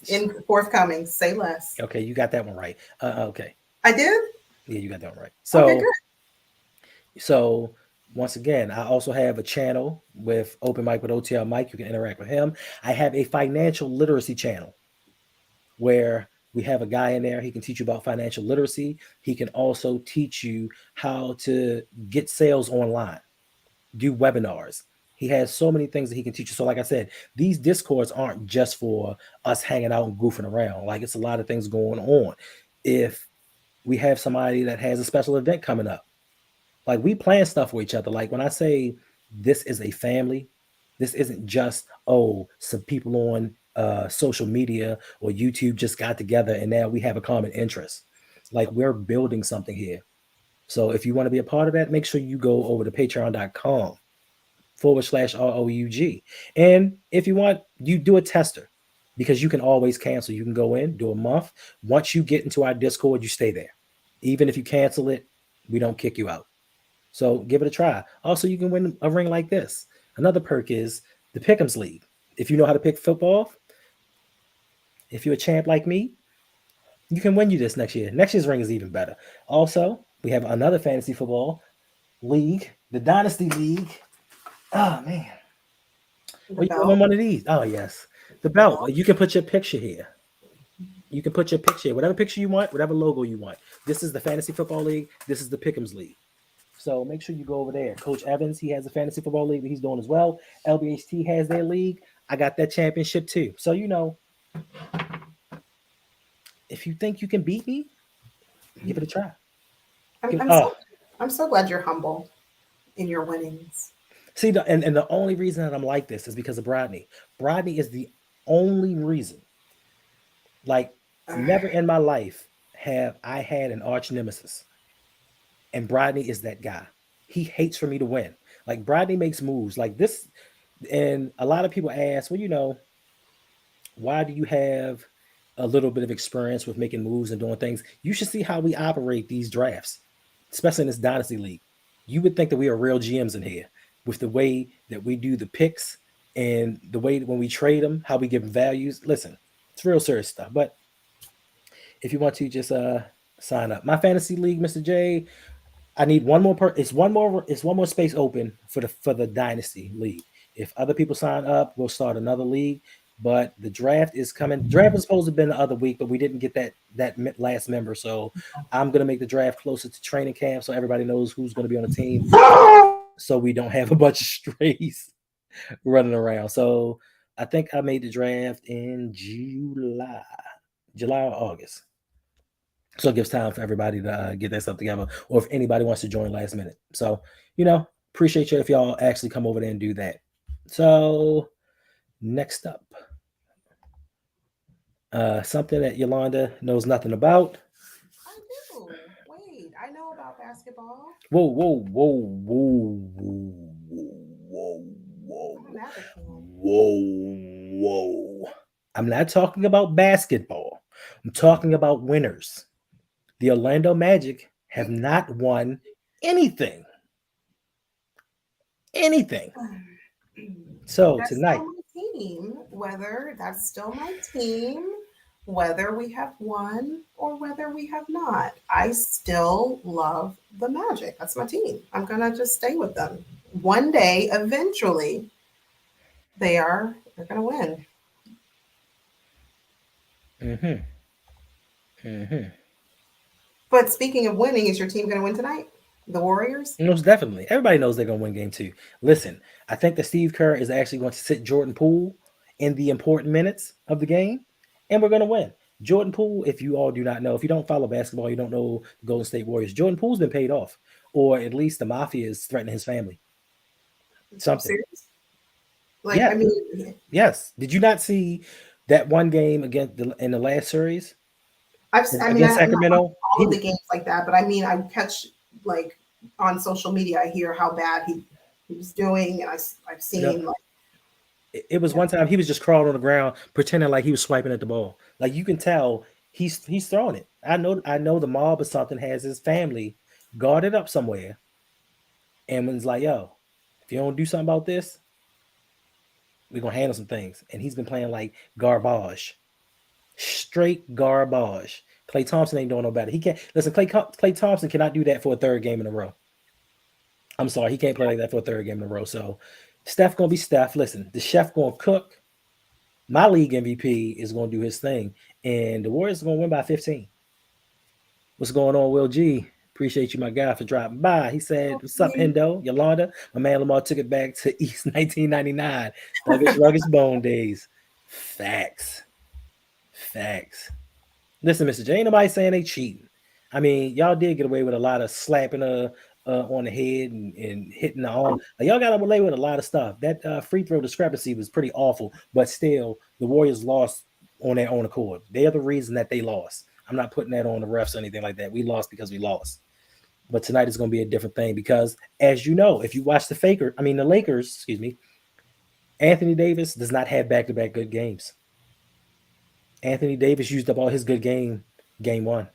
In forthcoming, say less. Okay, you got that one right. Okay. I did? Yeah, you got that one right. So, okay, good. So once again, I also have a channel with Open Mic with OTL Mike. You can interact with him. I have a financial literacy channel where we have a guy in there. He can teach you about financial literacy. He can also teach you how to get sales online, do webinars. He has so many things that he can teach you. So like I said, these Discords aren't just for us hanging out and goofing around. Like it's a lot of things going on. If we have somebody that has a special event coming up, like we plan stuff for each other. Like when I say this is a family, this isn't just, some people on social media or YouTube just got together and now we have a common interest. Like we're building something here. So if you want to be a part of that, make sure you go over to patreon.com/ROUG. And if you want, you do a tester because you can always cancel. You can go in, do a month. Once you get into our Discord, you stay there. Even if you cancel it, we don't kick you out. So give it a try. Also, you can win a ring like this. Another perk is the Pick'ems League. If you know how to pick football, if you're a champ like me, you can win you this next year. Next year's ring is even better. Also, we have another fantasy football league, the Dynasty League. Oh, man. Well, you win one of these. Oh, yes. The belt. You can put your picture here. You can put your picture here. Whatever picture you want, whatever logo you want. This is the Fantasy Football League. This is the Pick'ems League. So make sure you go over there. Coach Evans, he has a fantasy football league that he's doing as well. LBHT has their league. I got that championship too. So, if you think you can beat me, give it a try. I'm so glad you're humble in your winnings. See, and the only reason that I'm like this is because of Brodney. Brodney is the only reason. Like, never in my life have I had an arch nemesis, and Brodney is that guy. He hates for me to win. Like, Brodney makes moves like this, and a lot of people ask, well, why do you have a little bit of experience with making moves and doing things? You should see how we operate these drafts, especially in this dynasty league. You would think that we are real GMs in here with the way that we do the picks and the way when we trade them, how we give them values. Listen, it's real serious stuff. But if you want to just sign up, my fantasy league, Mr. J, I need one more. It's one more space open for the dynasty league. If other people sign up, we'll start another league. But the draft is coming. The draft was supposed to have been the other week, but we didn't get that last member. So I'm gonna make the draft closer to training camp, so everybody knows who's gonna be on the team. So we don't have a bunch of strays running around. So I think I made the draft in July or August. So it gives time for everybody to get that stuff together, or if anybody wants to join last minute. So, appreciate you if y'all actually come over there and do that. So next up, something that Yolanda knows nothing about. I do. Wait, I know about basketball. Whoa, whoa, whoa, whoa, whoa, whoa, I'm a Magic fan. whoa. I'm not talking about basketball. I'm talking about winners. The Orlando Magic have not won anything. So That's tonight, still my team. That's still my team, whether we have won or whether we have not. I still love the Magic. That's my team. I'm gonna just stay with them. One day, eventually, they're gonna win. But speaking of winning, is your team gonna win tonight? The Warriors? most definitely, everybody knows they're going to win game 2. Listen, I think that Steve Kerr is actually going to sit Jordan Poole in the important minutes of the game, and we're going to win. Jordan Poole, if you all do not know, if you don't follow basketball, you don't know the Golden State Warriors, Jordan Poole's been paid off, or at least the mafia is threatening his family. Something. Serious? Like, Yeah. I mean, Yes. Did you not see that one game in the last series against Sacramento? All of the games like that, but I mean, I catch like on social media, I hear how bad he was doing, and I've seen like it was one time he was just crawling on the ground pretending like he was swiping at the ball. Like, you can tell he's throwing it. I know the mob or something has his family guarded up somewhere, and when it's like, yo, if you don't do something about this, we're gonna handle some things. And he's been playing like garbage, straight garbage. Klay Thompson ain't doing no better. He can't listen. Klay Thompson cannot do that for a third game in a row. I'm sorry, he can't play like that for a third game in a row. So Steph gonna be Steph. Listen, the chef gonna cook. My league MVP is gonna do his thing, and the Warriors are gonna win by 15. What's going on, Will G? Appreciate you, my guy, for dropping by. He said, "What's up, Hendo? Yolanda?" My man Lamar took it back to East 1999, Rugged Bone days. Facts. Listen, Mr. J, ain't nobody saying they cheating. I mean, y'all did get away with a lot of slapping on the head and hitting the arm. Like, y'all got away with a lot of stuff. That free throw discrepancy was pretty awful, but still, the Warriors lost on their own accord. They are the reason that they lost. I'm not putting that on the refs or anything like that. We lost because we lost. But tonight is going to be a different thing because, as you know, if you watch the Lakers, Anthony Davis does not have back-to-back good games. Anthony Davis used up all his good game 1.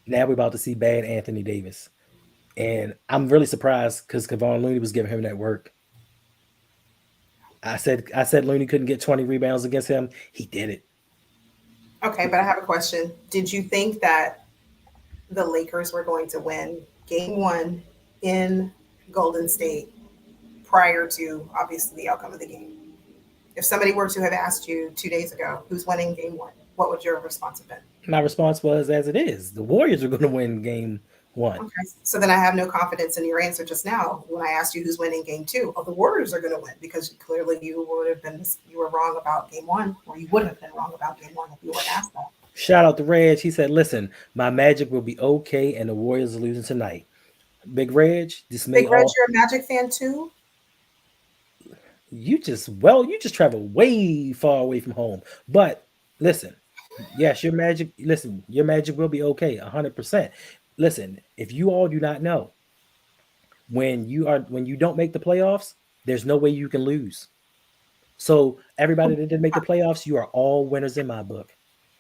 Now we're about to see bad Anthony Davis. And I'm really surprised because Kevon Looney was giving him that work. I said Looney couldn't get 20 rebounds against him. He did it. Okay, but I have a question. Did you think that the Lakers were going to win game 1 in Golden State prior to, obviously, the outcome of the game? If somebody were to have asked you 2 days ago, who's winning game 1, what would your response have been? My response was, as it is, the Warriors are going to win game 1. Okay, so then I have no confidence in your answer just now when I asked you who's winning game 2. Oh, the Warriors are going to win because clearly you were wrong about game 1, or you would have been wrong about game 1 if you were asked that. Shout out to Reg. He said, "Listen, my Magic will be okay, and the Warriors are losing tonight." Big Reg, Big Reg, you're a Magic fan too? you just travel way far away from home. But listen, yes, your Magic. Listen, your Magic will be okay, 100%. Listen, if you all do not know, when you don't make the playoffs, there's no way you can lose. So everybody that didn't make the playoffs, you are all winners in my book.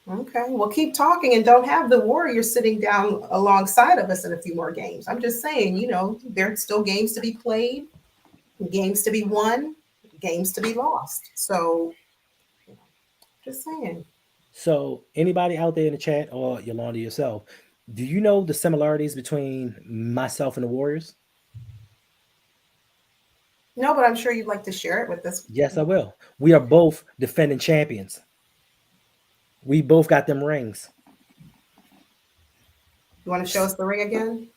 Okay, well, keep talking and don't have the Warriors sitting down alongside of us in a few more games. I'm just saying, there's still games to be played, games to be won, games to be lost. So, just saying. So anybody out there in the chat or Yolanda yourself, do you know the similarities between myself and the Warriors? No, but I'm sure you'd like to share it with us. Yes, I will. We are both defending champions. We both got them rings. You want to show us the ring again?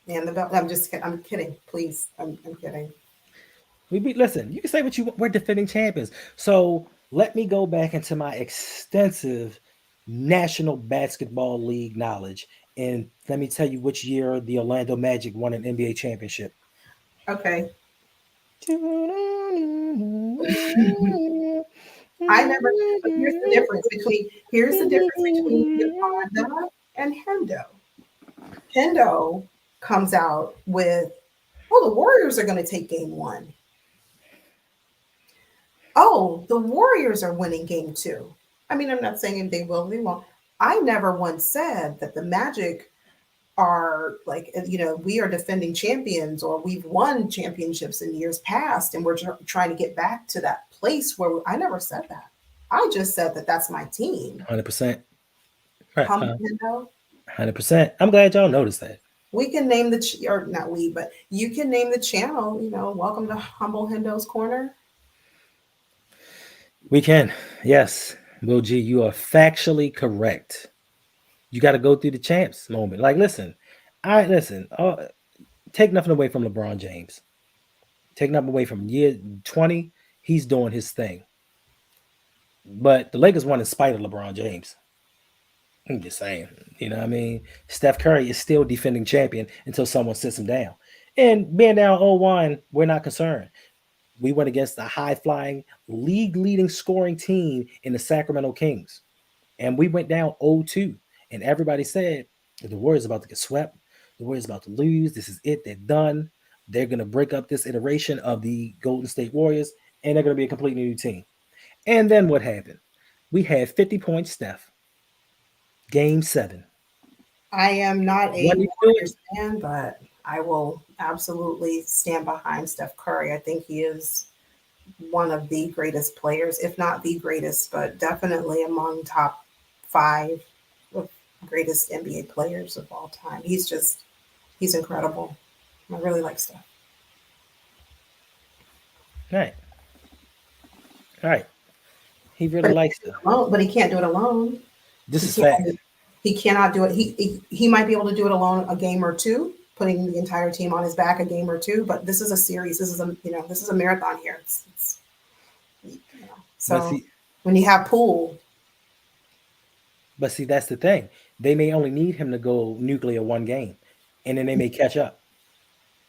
And the belt. I'm kidding. Please. I'm kidding. Listen, you can say what you want. We're defending champions. So let me go back into my extensive National Basketball League knowledge. And let me tell you which year the Orlando Magic won an NBA championship. Okay. I never. But here's the difference between Yolanda and Hendo. Hendo comes out with, the Warriors are going to take game 1. Oh, the Warriors are winning game 2. I mean, I'm not saying they will, they won't. I never once said that the Magic are like, we are defending champions or we've won championships in years past and we're trying to get back to that place where I never said that. I just said that that's my team. 100%. Right. 100%. I'm glad y'all noticed that. We can name or not we, but you can name the channel, welcome to Humble Hendo's Corner. We can. Yes. RouG, you are factually correct. You got to go through the champs moment. Like, listen. Take nothing away from LeBron James. Take nothing away from year 20. He's doing his thing. But the Lakers won in spite of LeBron James. I'm just saying. You know what I mean? Steph Curry is still defending champion until someone sits him down. And being down 0-1, we're not concerned. We went against the high-flying, league-leading scoring team in the Sacramento Kings. And we went down 0-2. And everybody said, the Warriors about to get swept. The Warriors about to lose. This is it. They're done. They're going to break up this iteration of the Golden State Warriors, and they're going to be a completely new team. And then what happened? We had 50-point Steph. Game 7. I am not a Warriors fan, but I will absolutely stand behind Steph Curry. I think he is one of the greatest players, if not the greatest, but definitely among top 5 of greatest NBA players of all time. He's incredible. I really like Steph. All right. He really likes it. But he can't do it alone. This is fact. He cannot do it. He might be able to do it alone a game or two, putting the entire team on his back a game or two. But this is a series. This is a marathon here. So when you have Poole. But see, that's the thing. They may only need him to go nuclear one game, and then they may catch up.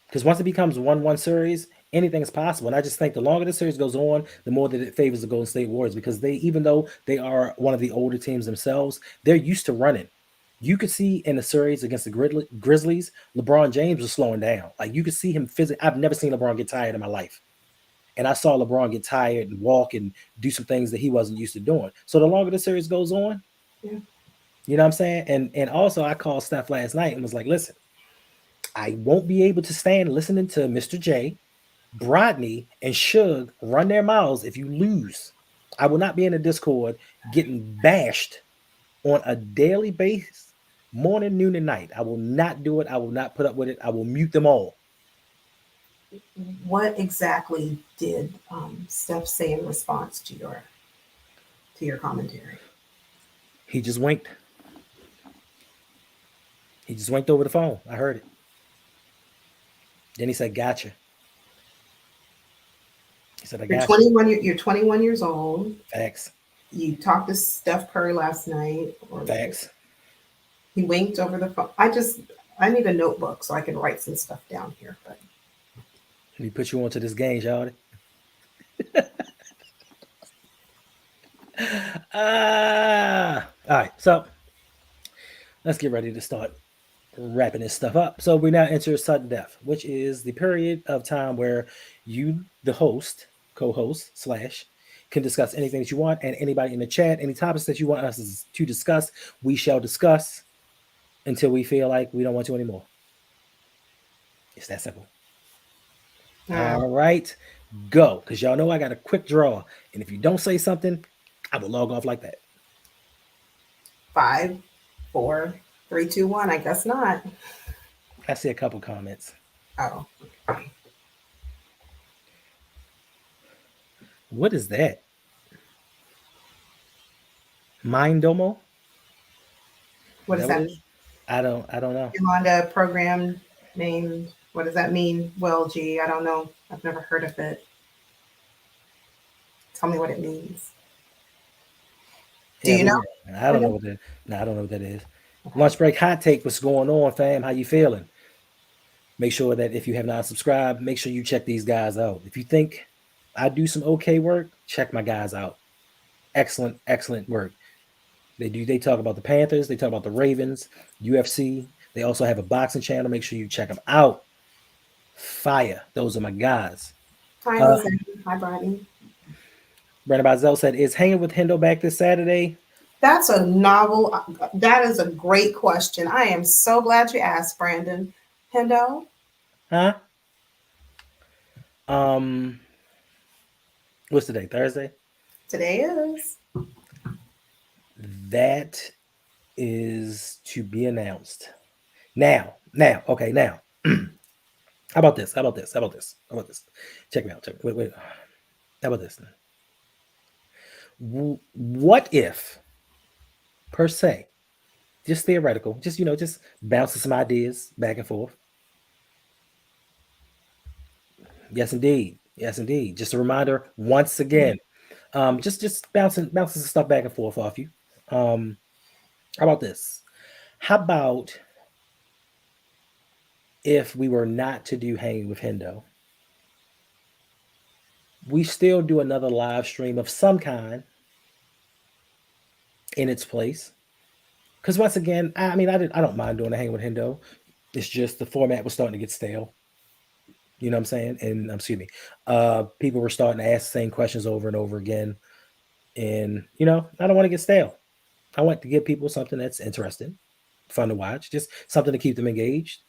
Because once it becomes 1-1 series, anything is possible. And I just think the longer the series goes on, the more that it favors the Golden State Warriors, because even though they are one of the older teams themselves, they're used to running. You could see in the series against the Grizzlies, LeBron James was slowing down. Like, you could see him physically. I've never seen LeBron get tired in my life. And I saw LeBron get tired and walk and do some things that he wasn't used to doing. So the longer the series goes on, you know what I'm saying? And also I called Steph last night and was like, listen, I won't be able to stand listening to Mr. J, Brodney, and Suge run their mouths if you lose. I will not be in the Discord getting bashed on a daily basis, morning, noon, and night. I will not do it. I will not put up with it. I will mute them all. What exactly did Steph say in response to your commentary? He just winked. He just winked over the phone. I heard it. Then he said, "Gotcha." He said, "I got you." You're 21 years old. Facts. You talked to Steph Curry last night. Facts. He winked over the phone. I need a notebook so I can write some stuff down here. But Let me put you onto this game, y'all. All right. So let's get ready to start wrapping this stuff up. So we now enter sudden death, which is the period of time where you, the host, co-host slash, can discuss anything that you want, and anybody in the chat, any topics that you want us to discuss, we shall discuss until we feel like we don't want to anymore. It's that simple. All right, go, because y'all know I got a quick draw, and if you don't say something, I will log off like that. 5, 4, 3, 2, 1. I guess not. I see a couple comments. Oh, okay. What is that? Mindomo? What does that mean? I don't know. Yolanda program name. What does that mean? Well, gee, I don't know. I've never heard of it. Tell me what it means. Do you know? I don't know what that. No, I don't know what that is. Lunch break hot take. What's going on, fam? How you feeling? Make sure that if you have not subscribed, make sure you check these guys out. If you think I do some okay work, check my guys out. Excellent, excellent work. They talk about the Panthers, they talk about the Ravens, UFC. They also have a boxing channel. Make sure you check them out. Fire. Those are my guys. Hi, Jose. Hi, Brittany. Brandon Bazel said, "Is Hanging with Hendo back this Saturday?" That's a novel. That is a great question. I am so glad you asked, Brandon. Hendo? Huh? What's today? Thursday? Today is. That is to be announced. Now. How about this? Check me out. Wait. How about this? What if, per se, just theoretical, just bouncing some ideas back and forth. Yes, indeed. Just a reminder once again. Just bouncing some stuff back and forth off you. How about this? How about if we were not to do Hanging with Hendo, we still do another live stream of some kind in its place? Because once again, I don't mind doing a Hanging with Hendo. It's just the format was starting to get stale. You know what I'm saying? And excuse me, people were starting to ask the same questions over and over again. And I don't want to get stale. I want to give people something that's interesting, fun to watch, just something to keep them engaged.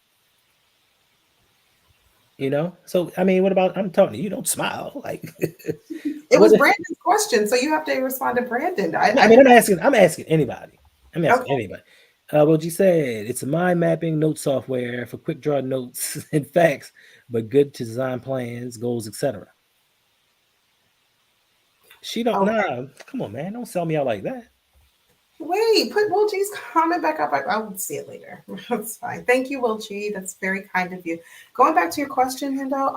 So what about? I'm talking to you. Don't smile. Like it was Brandon's question, so you have to respond to Brandon. I'm asking anybody. Anybody. Well, you said it's a mind mapping note software for quick draw notes and facts, but good to design plans, goals, etc. She don't know. Come on, man. Don't sell me out like that. Wait, put Will G's comment back up. I'll see it later. That's fine. Thank you, Will G. That's very kind of you. Going back to your question, Hendo,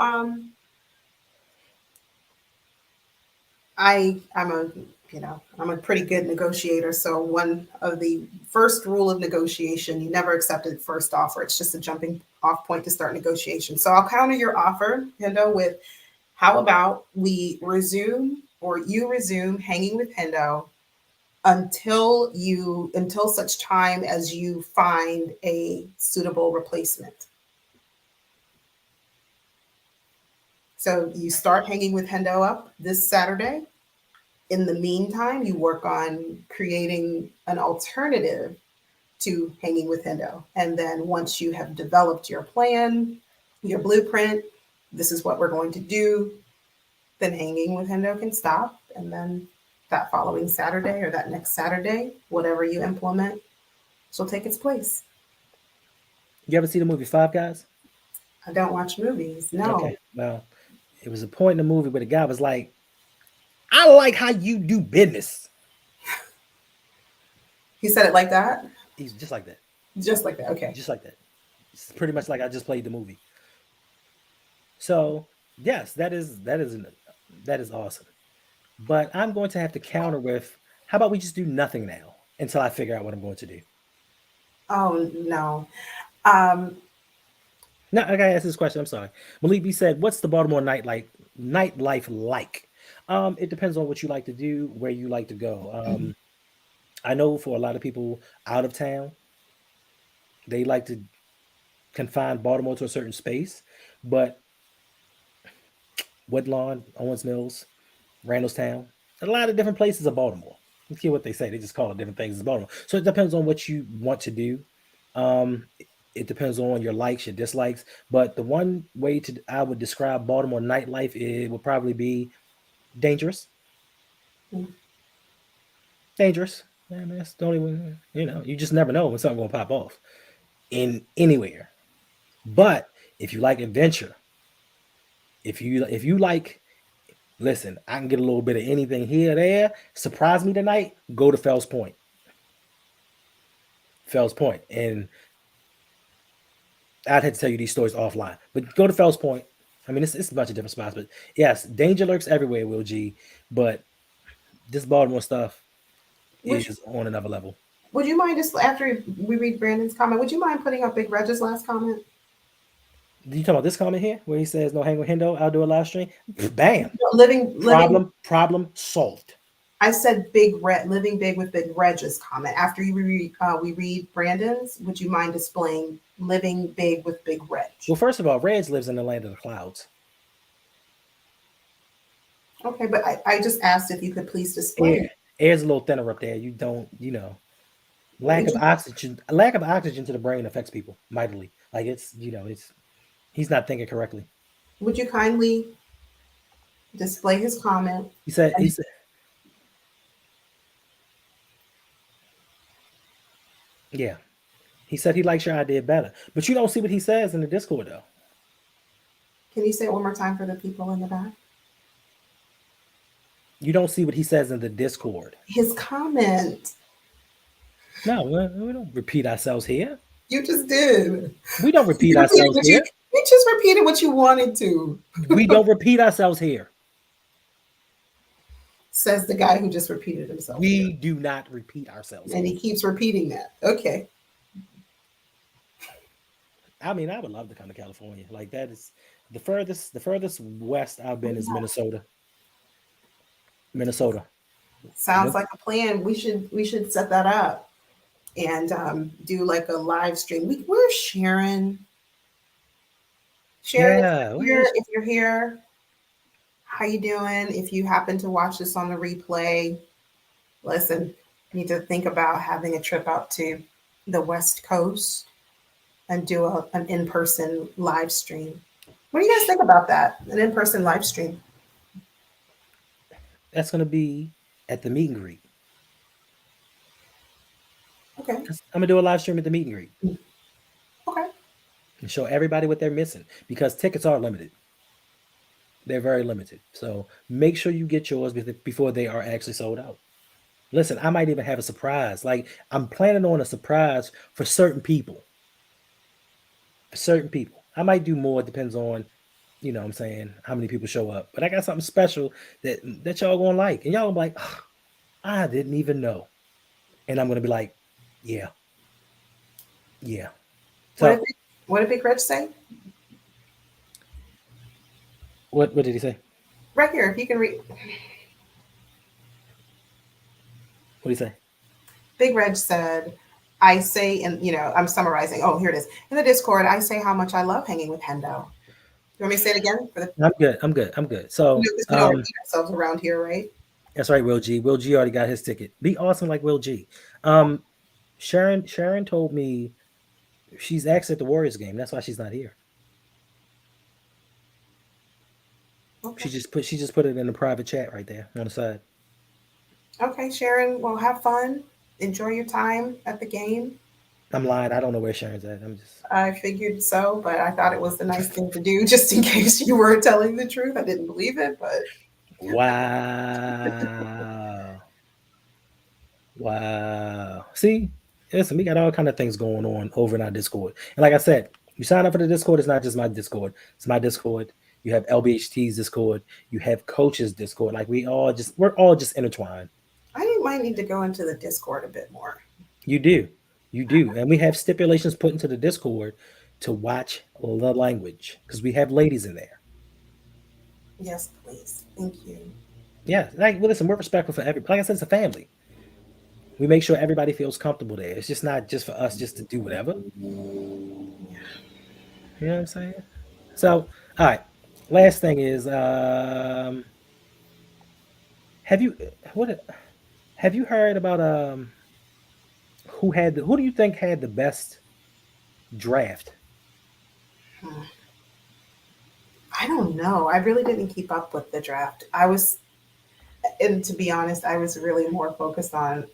I'm a pretty good negotiator. So one of the first rule of negotiation, you never accept a first offer. It's just a jumping off point to start negotiation. So I'll counter your offer, Hendo, with how about we resume or you resume Hanging with Hendo until such time as you find a suitable replacement. So you start Hanging with Hendo up this Saturday. In the meantime, you work on creating an alternative to Hanging with Hendo. And then once you have developed your plan, your blueprint, this is what we're going to do, then Hanging with Hendo can stop. And then that following Saturday or that next Saturday, whatever you implement, she'll take its place. You ever see the movie Five Guys? I don't watch movies. No. Okay. Well, it was a point in the movie where the guy was like, "I like how you do business." He said it like that? He's just like that. Just like that. Okay. Just like that. It's pretty much like I just played the movie. So yes, that is awesome. But I'm going to have to counter with, how about we just do nothing now until I figure out what I'm going to do? Oh no. No, I gotta ask this question. I'm sorry. Malik B said, "What's the Baltimore nightlife like?" It depends on what you like to do, where you like to go. I know for a lot of people out of town, they like to confine Baltimore to a certain space, but Woodlawn, Owens Mills, Randallstown, a lot of different places of Baltimore. You hear what they say; they just call it different things as Baltimore. So it depends on what you want to do. Um, it depends on your likes, your dislikes. But the one way to I would describe Baltimore nightlife, it would probably be dangerous. Mm. Dangerous. Man, that's the only one. You just never know when something gonna pop off in anywhere. But if you like adventure, if you like, listen, I can get a little bit of anything here or there. Surprise me tonight. Go to Fells Point. Fells Point, and I'd have to tell you these stories offline. But go to Fells Point. I mean, it's a bunch of different spots, but yes, danger lurks everywhere, Will G. But this Baltimore stuff Would is on another level. Would you mind just after we read Brandon's comment? Would you mind putting up Big Reg's last comment? You talking about this comment here where he says no hang with Hendo? I'll do a live stream. Bam. Living. Problem solved. I said Big Red, living big with Big Reg's comment. After we read Brandon's, would you mind displaying living big with Big Reg? Well, first of all, Reg lives in the land of the clouds. Okay, but I just asked if you could please display. Air's a little thinner up there. You don't, lack of oxygen to the brain affects people mightily. Like he's not thinking correctly. Would you kindly display his comment? He said yeah. He said he likes your idea better. But you don't see what he says in the Discord though. Can you say it one more time for the people in the back? You don't see what he says in the Discord. His comment. No, we don't repeat ourselves here. You just did. We don't repeat ourselves here. You just repeated what you wanted to. We don't repeat ourselves here. Says the guy who just repeated himself. We do not repeat ourselves. And he keeps repeating that. Okay. I mean, I would love to come to California. Like that is the furthest west I've been is Minnesota. Sounds like a plan. We should set that up and do like a live stream. Where's Sharon? Sharon, Yeah, if you're here, how you doing? If you happen to watch this on the replay, listen, you need to think about having a trip out to the West Coast and do an in-person live stream. What do you guys think about that? An in-person live stream? that's gonna be at the meet and greet. Okay. I'm gonna do a live stream at the meet and greet. Okay. And show everybody what they're missing because tickets are limited. They're very limited. So make sure you get yours before they are actually sold out. Listen, I might even have a surprise. Like I'm planning on a surprise for certain people. For certain people. I might do more, it depends on, what I'm saying, how many people show up. But I got something special that y'all gonna like. And y'all gonna be like, oh, I didn't even know. And I'm gonna be like, yeah. Yeah. So what did Big Reg say? What did he say? Right here, if you can read. What did he say? Big Reg said, I say, and I'm summarizing. Oh, here it is. In the Discord, I say how much I love hanging with Hendo. You want me to say it again? I'm good. So we don't repeat ourselves around here, right? That's right, Will G. Will G already got his ticket. Be awesome like Will G. Sharon told me she's actually at the Warriors game. That's why she's not here. Okay. She just put it in the private chat right there on the side. Okay, Sharon. Well, have fun. Enjoy your time at the game. I'm lying. I don't know where Sharon's at. I figured so, but I thought it was the nice thing to do just in case you weren't telling the truth. I didn't believe it, but wow. Wow. See, listen, we got all kind of things going on over in our Discord. And like I said, you sign up for the Discord, it's not just my Discord. It's my Discord. You have LBHT's Discord. You have Coach's Discord. Like we're all just intertwined. I might need to go into the Discord a bit more. You do. And we have stipulations put into the Discord to watch the language because we have ladies in there. Yes, please. Thank you. Yeah, like well, listen, we're respectful for everybody. Like I said, it's a family. We make sure everybody feels comfortable there. It's just not just for us just to do whatever. You know what I'm saying? So, all right. Last thing is, have you what have you heard about who do you think had the best draft? I don't know. I really didn't keep up with the draft. And to be honest, I was really more focused on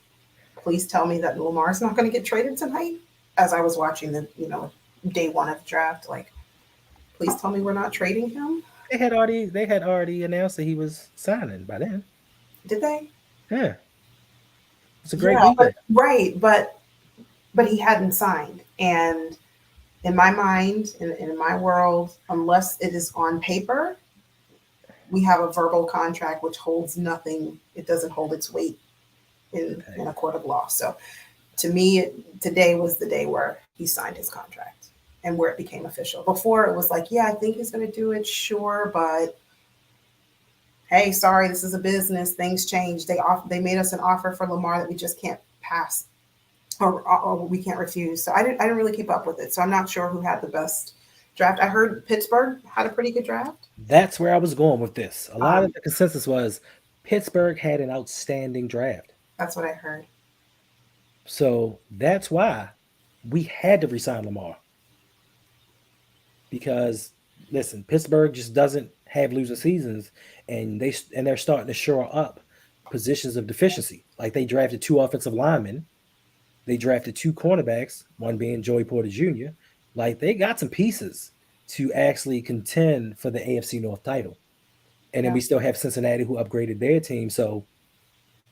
please tell me that Lamar's not going to get traded tonight as I was watching day one of the draft. Like, please tell me we're not trading him. They had already announced that he was signing by then. Did they? Yeah, it's a great Yeah, weekend. right. But he hadn't signed. And in my mind, in my world, unless it is on paper, we have a verbal contract which holds nothing. It doesn't hold its weight in a court of law. So to me, today was the day where he signed his contract and where it became official. Before it was like, yeah, I think he's going to do it, sure, but hey, sorry, this is a business. Things change. They made us an offer for Lamar that we just can't pass or we can't refuse. So I didn't really keep up with it. So I'm not sure who had the best draft. I heard Pittsburgh had a pretty good draft. That's where I was going with this. A lot of Um, the consensus was Pittsburgh had an outstanding draft. that's what I heard. So that's why we had to resign Lamar. Because listen, Pittsburgh just doesn't have losing seasons, and they're starting to shore up positions of deficiency. Like they drafted two offensive linemen, they drafted two cornerbacks, one being Joey Porter Jr. Like they got some pieces to actually contend for the AFC North title. And then Yeah. we still have Cincinnati who upgraded their team. So,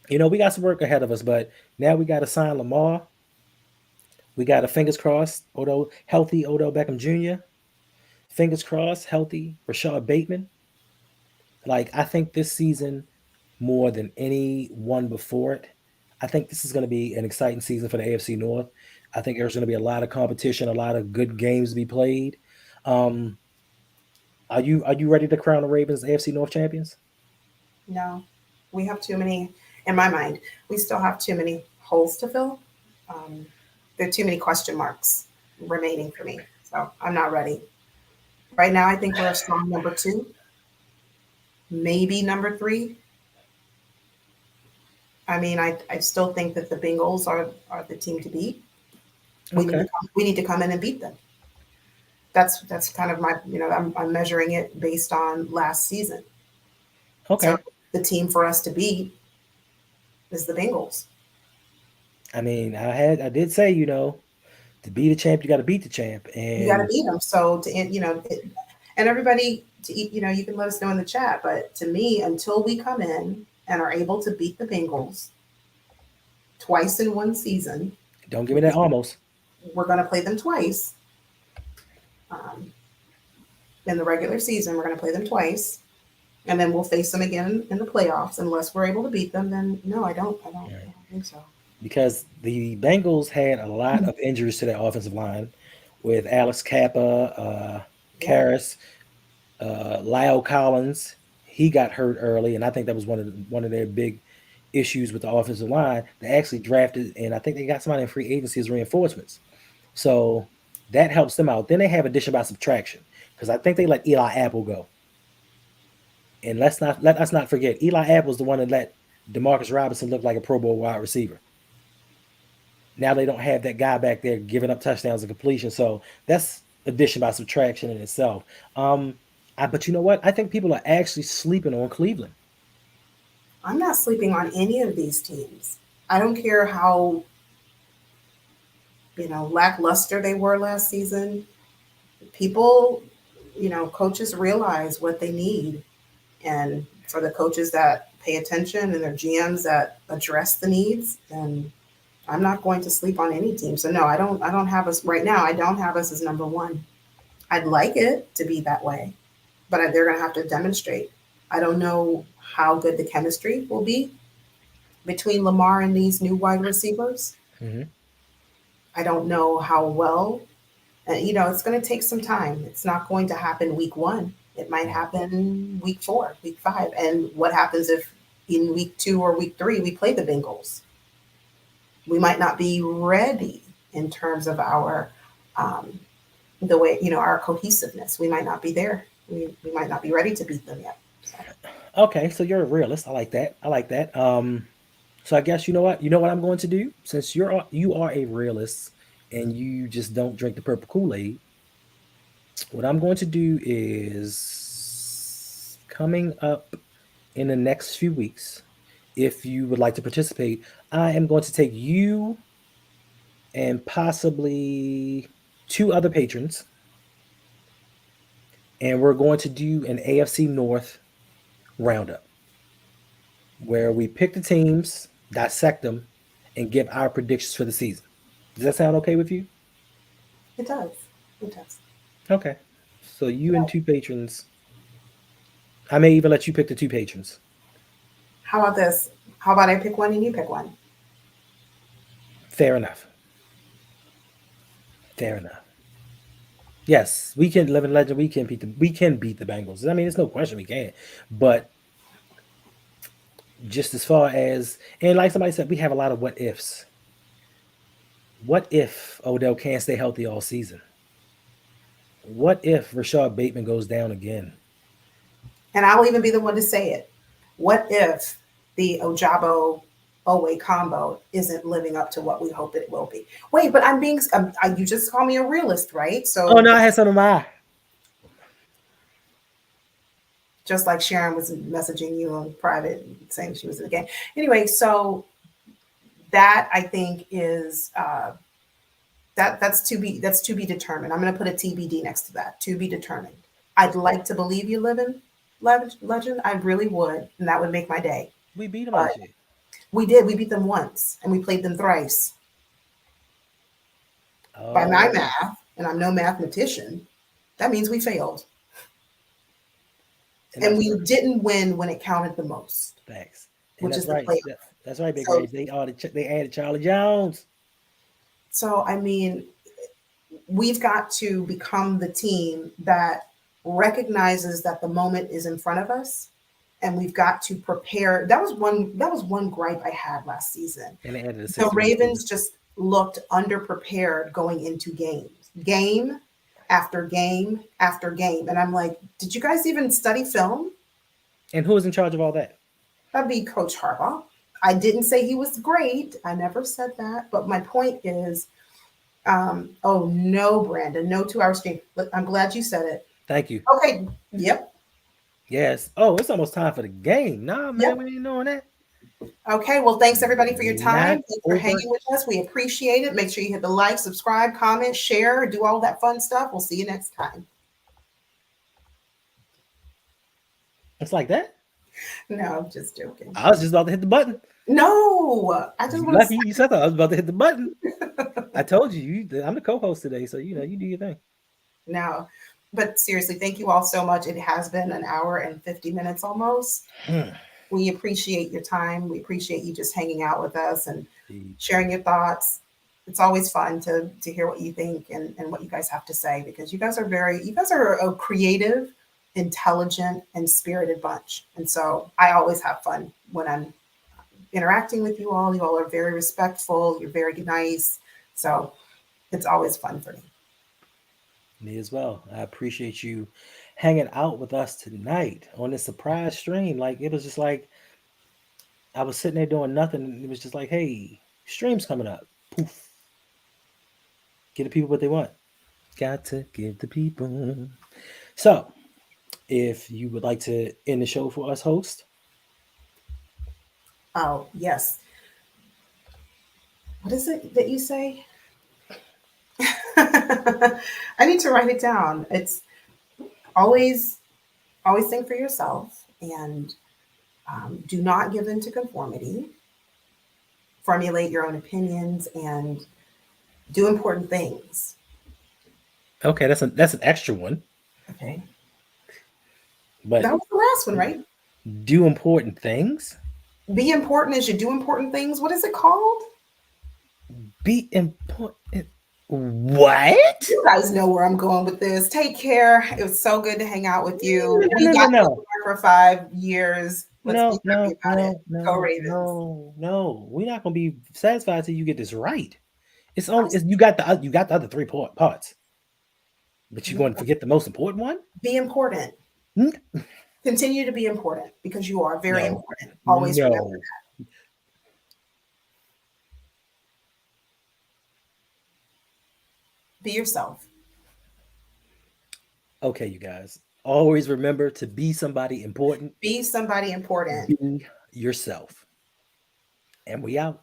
we got some work ahead of us, but now we got to sign Lamar. We got a fingers crossed, healthy Odell Beckham Jr. Fingers crossed, healthy Rashad Bateman. Like I think this season, more than any one before it, I think this is going to be an exciting season for the AFC North. I think there's going to be a lot of competition, a lot of good games to be played. Um, are you ready to crown the Ravens AFC North champions? No, we have too many, in my mind, we still have too many holes to fill. Um, there are too many question marks remaining for me. So I'm not ready. Right now, I think we're a strong number two, maybe number three. I mean, I still think that the Bengals are the team to beat. Okay. We need to come in and beat them. That's kind of my I'm measuring it based on last season. Okay. So the team for us to beat is the Bengals. I mean, I did say, to be the champ, you got to beat the champ. You got to And beat them. So and everybody you can let us know in the chat. But to me, until we come in and are able to beat the Bengals twice in one season, don't give me that almost. we're going to play them twice. Um, in the regular season, we're going to play them twice, and then we'll face them again in the playoffs. Unless we're able to beat them, then no, I don't think so. Because the Bengals had a lot of injuries to their offensive line with Alex Kappa, Yeah. Karras, Lyle Collins. He got hurt early, and I think that was one of their big issues with the offensive line. They actually drafted, and I think they got somebody in free agency as reinforcements. So that helps them out. Then they have addition by subtraction because I think they let Eli Apple go. And let us not forget, Eli Apple's the one that let Demarcus Robinson look like a Pro Bowl wide receiver. Now they don't have that guy back there giving up touchdowns and completion. So that's addition by subtraction in itself. But you know what? I think people are actually sleeping on Cleveland. I'm not sleeping on any of these teams. I don't care how lackluster they were last season. People, coaches realize what they need. And for the coaches that pay attention and their GMs that address the needs, then I'm not going to sleep on any team. So no, I don't have us right now. I don't have us as number one. I'd like it to be that way, but they're going to have to demonstrate. I don't know how good the chemistry will be between Lamar and these new wide receivers. Mm-hmm. I don't know how well It's going to take some time. It's not going to happen week 1. It might happen week 4, week 5. And what happens if in week 2 or week 3 we play the Bengals? We might not be ready in terms of our the way, our cohesiveness. We might not be there. We might not be ready to beat them yet. So. Okay, so you're a realist. I like that. I like that. So I guess you know what? You know what I'm going to do? Since you are a realist and you just don't drink the purple Kool-Aid, what I'm going to do is coming up in the next few weeks, if you would like to participate, I am going to take you and possibly 2 other patrons, and we're going to do an AFC North roundup where we pick the teams, dissect them, and give our predictions for the season. Does that sound okay with you? It does. It does. Okay. So you and 2 patrons. I may even let you pick the 2 patrons. How about this? How about I pick one and you pick one? Fair enough. Fair enough. Yes, we can live in legend. We can beat the Bengals. I mean, there's no question we can. But just as far as, and like somebody said, we have a lot of what ifs. What if Odell can't stay healthy all season? What if Rashad Bateman goes down again? And I'll even be the one to say it. What if the Ojabo Owe combo isn't living up to what we hope it will be? Wait, but you just call me a realist, right? So, oh no, I had some of my. Just like Sharon was messaging you in private saying she was in the game. Anyway, so that I think is that's to be determined. I'm going to put a TBD next to that. To be determined. I'd like to believe you live in legend. I really would, and that would make my day. We beat them last year. We did. We beat them once, and we played them thrice. By my math, and I'm no mathematician, that means we failed. And we didn't win when it counted the most. Thanks. Which is right. the playoff. That's right, Big Rage. They added Charlie Jones. So, I mean, we've got to become the team that recognizes that the moment is in front of us, and we've got to prepare. That was one gripe I had last season. And they added the Ravens just looked underprepared going into games. Game after game after game. And I'm like, did you guys even study film? And who is in charge of all that? That'd be Coach Harbaugh. I didn't say he was great. I never said that. But my point is, oh, no, Brandon, no 2-hour stream. But I'm glad you said it. Thank you. Okay. Yep. Yes. Oh, it's almost time for the game. Nah, man, Yep. We ain't doing that. Okay. Well, thanks everybody for your time. Thanks for over. hanging with us. We appreciate it. Make sure you hit the like, subscribe, comment, share, do all that fun stuff. We'll see you next time. It's like that? No, I'm just joking. I was just about to hit the button. No, I just want to. You said that I was about to hit the button. I told you, I'm the co-host today, so you do your thing. No, but seriously, thank you all so much. It has been an hour and 50 minutes almost. We appreciate your time. We appreciate you just hanging out with us and sharing your thoughts. It's always fun to hear what you think and what you guys have to say, because you guys are a creative, intelligent, and spirited bunch. And so I always have fun when I'm interacting with you all. You all are very respectful. You're very nice. So it's always fun for me. Me as well. I appreciate you hanging out with us tonight on this surprise stream. Like, it was just like I was sitting there doing nothing, and it was just like, hey, stream's coming up. Poof. Give the people what they want. Got to give the people. So, if you would like to end the show for us, host. Oh, yes. What is it that you say? I need to write it down. It's always think for yourself, and do not give in to conformity. Formulate your own opinions and do important things. Okay, that's an extra one. Okay. But that was the last one, right? Do important things. Be important as you do important things. What is it called? Be important. What? You guys know where I'm going with this. Take care. It was so good to hang out with you. We No, got no. Lamar for 5 years. Let's No, be no, happy about it. no, Go no, Ravens. no. We're not gonna be satisfied till you get this right. It's only you got the other three parts, but you're going to forget the most important one. Be important. Hmm? Continue to be important because you are very No. important. Always remember No. that. Be yourself. Okay, you guys. Always remember to be somebody important. Be somebody important. Be yourself. And we out.